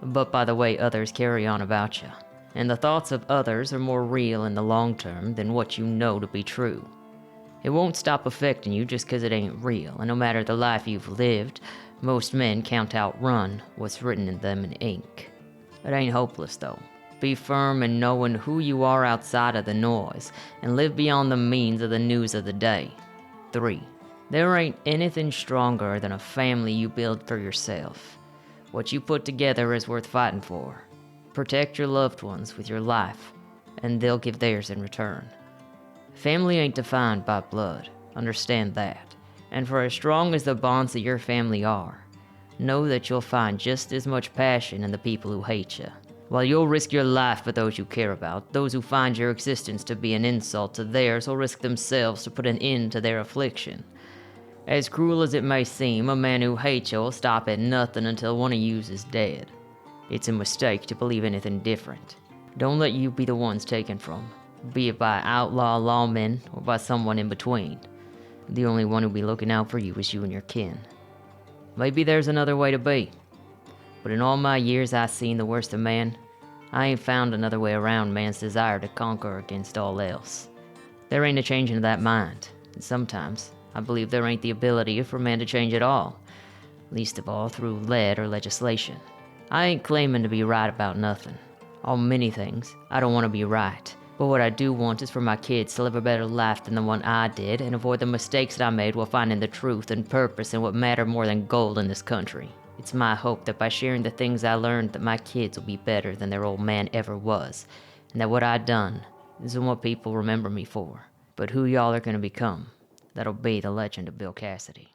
but by the way others carry on about you. And the thoughts of others are more real in the long term than what you know to be true. It won't stop affecting you just 'cause it ain't real, and no matter the life you've lived, most men can't outrun what's written in them in ink. It ain't hopeless though. Be firm in knowing who you are outside of the noise, and live beyond the means of the news of the day. 3. There ain't anything stronger than a family you build for yourself. What you put together is worth fighting for. Protect your loved ones with your life, and they'll give theirs in return. Family ain't defined by blood, understand that. And for as strong as the bonds of your family are, know that you'll find just as much passion in the people who hate you. While you'll risk your life for those you care about, those who find your existence to be an insult to theirs will risk themselves to put an end to their affliction. As cruel as it may seem, a man who hates you will stop at nothing until one of you is dead. It's a mistake to believe anything different. Don't let you be the ones taken from, be it by outlaw lawmen or by someone in between. The only one who'll be looking out for you is you and your kin. Maybe there's another way to be, but in all my years I've seen the worst of man, I ain't found another way around man's desire to conquer against all else. There ain't a changing of that mind, and sometimes I believe there ain't the ability for man to change at all, least of all through lead or legislation. I ain't claiming to be right about nothing. On many things, I don't want to be right. But what I do want is for my kids to live a better life than the one I did and avoid the mistakes that I made while finding the truth and purpose in what matter more than gold in this country. It's my hope that by sharing the things I learned that my kids will be better than their old man ever was, and that what I done isn't what people remember me for, but who y'all are going to become. That'll be the legend of Bill Cassidy.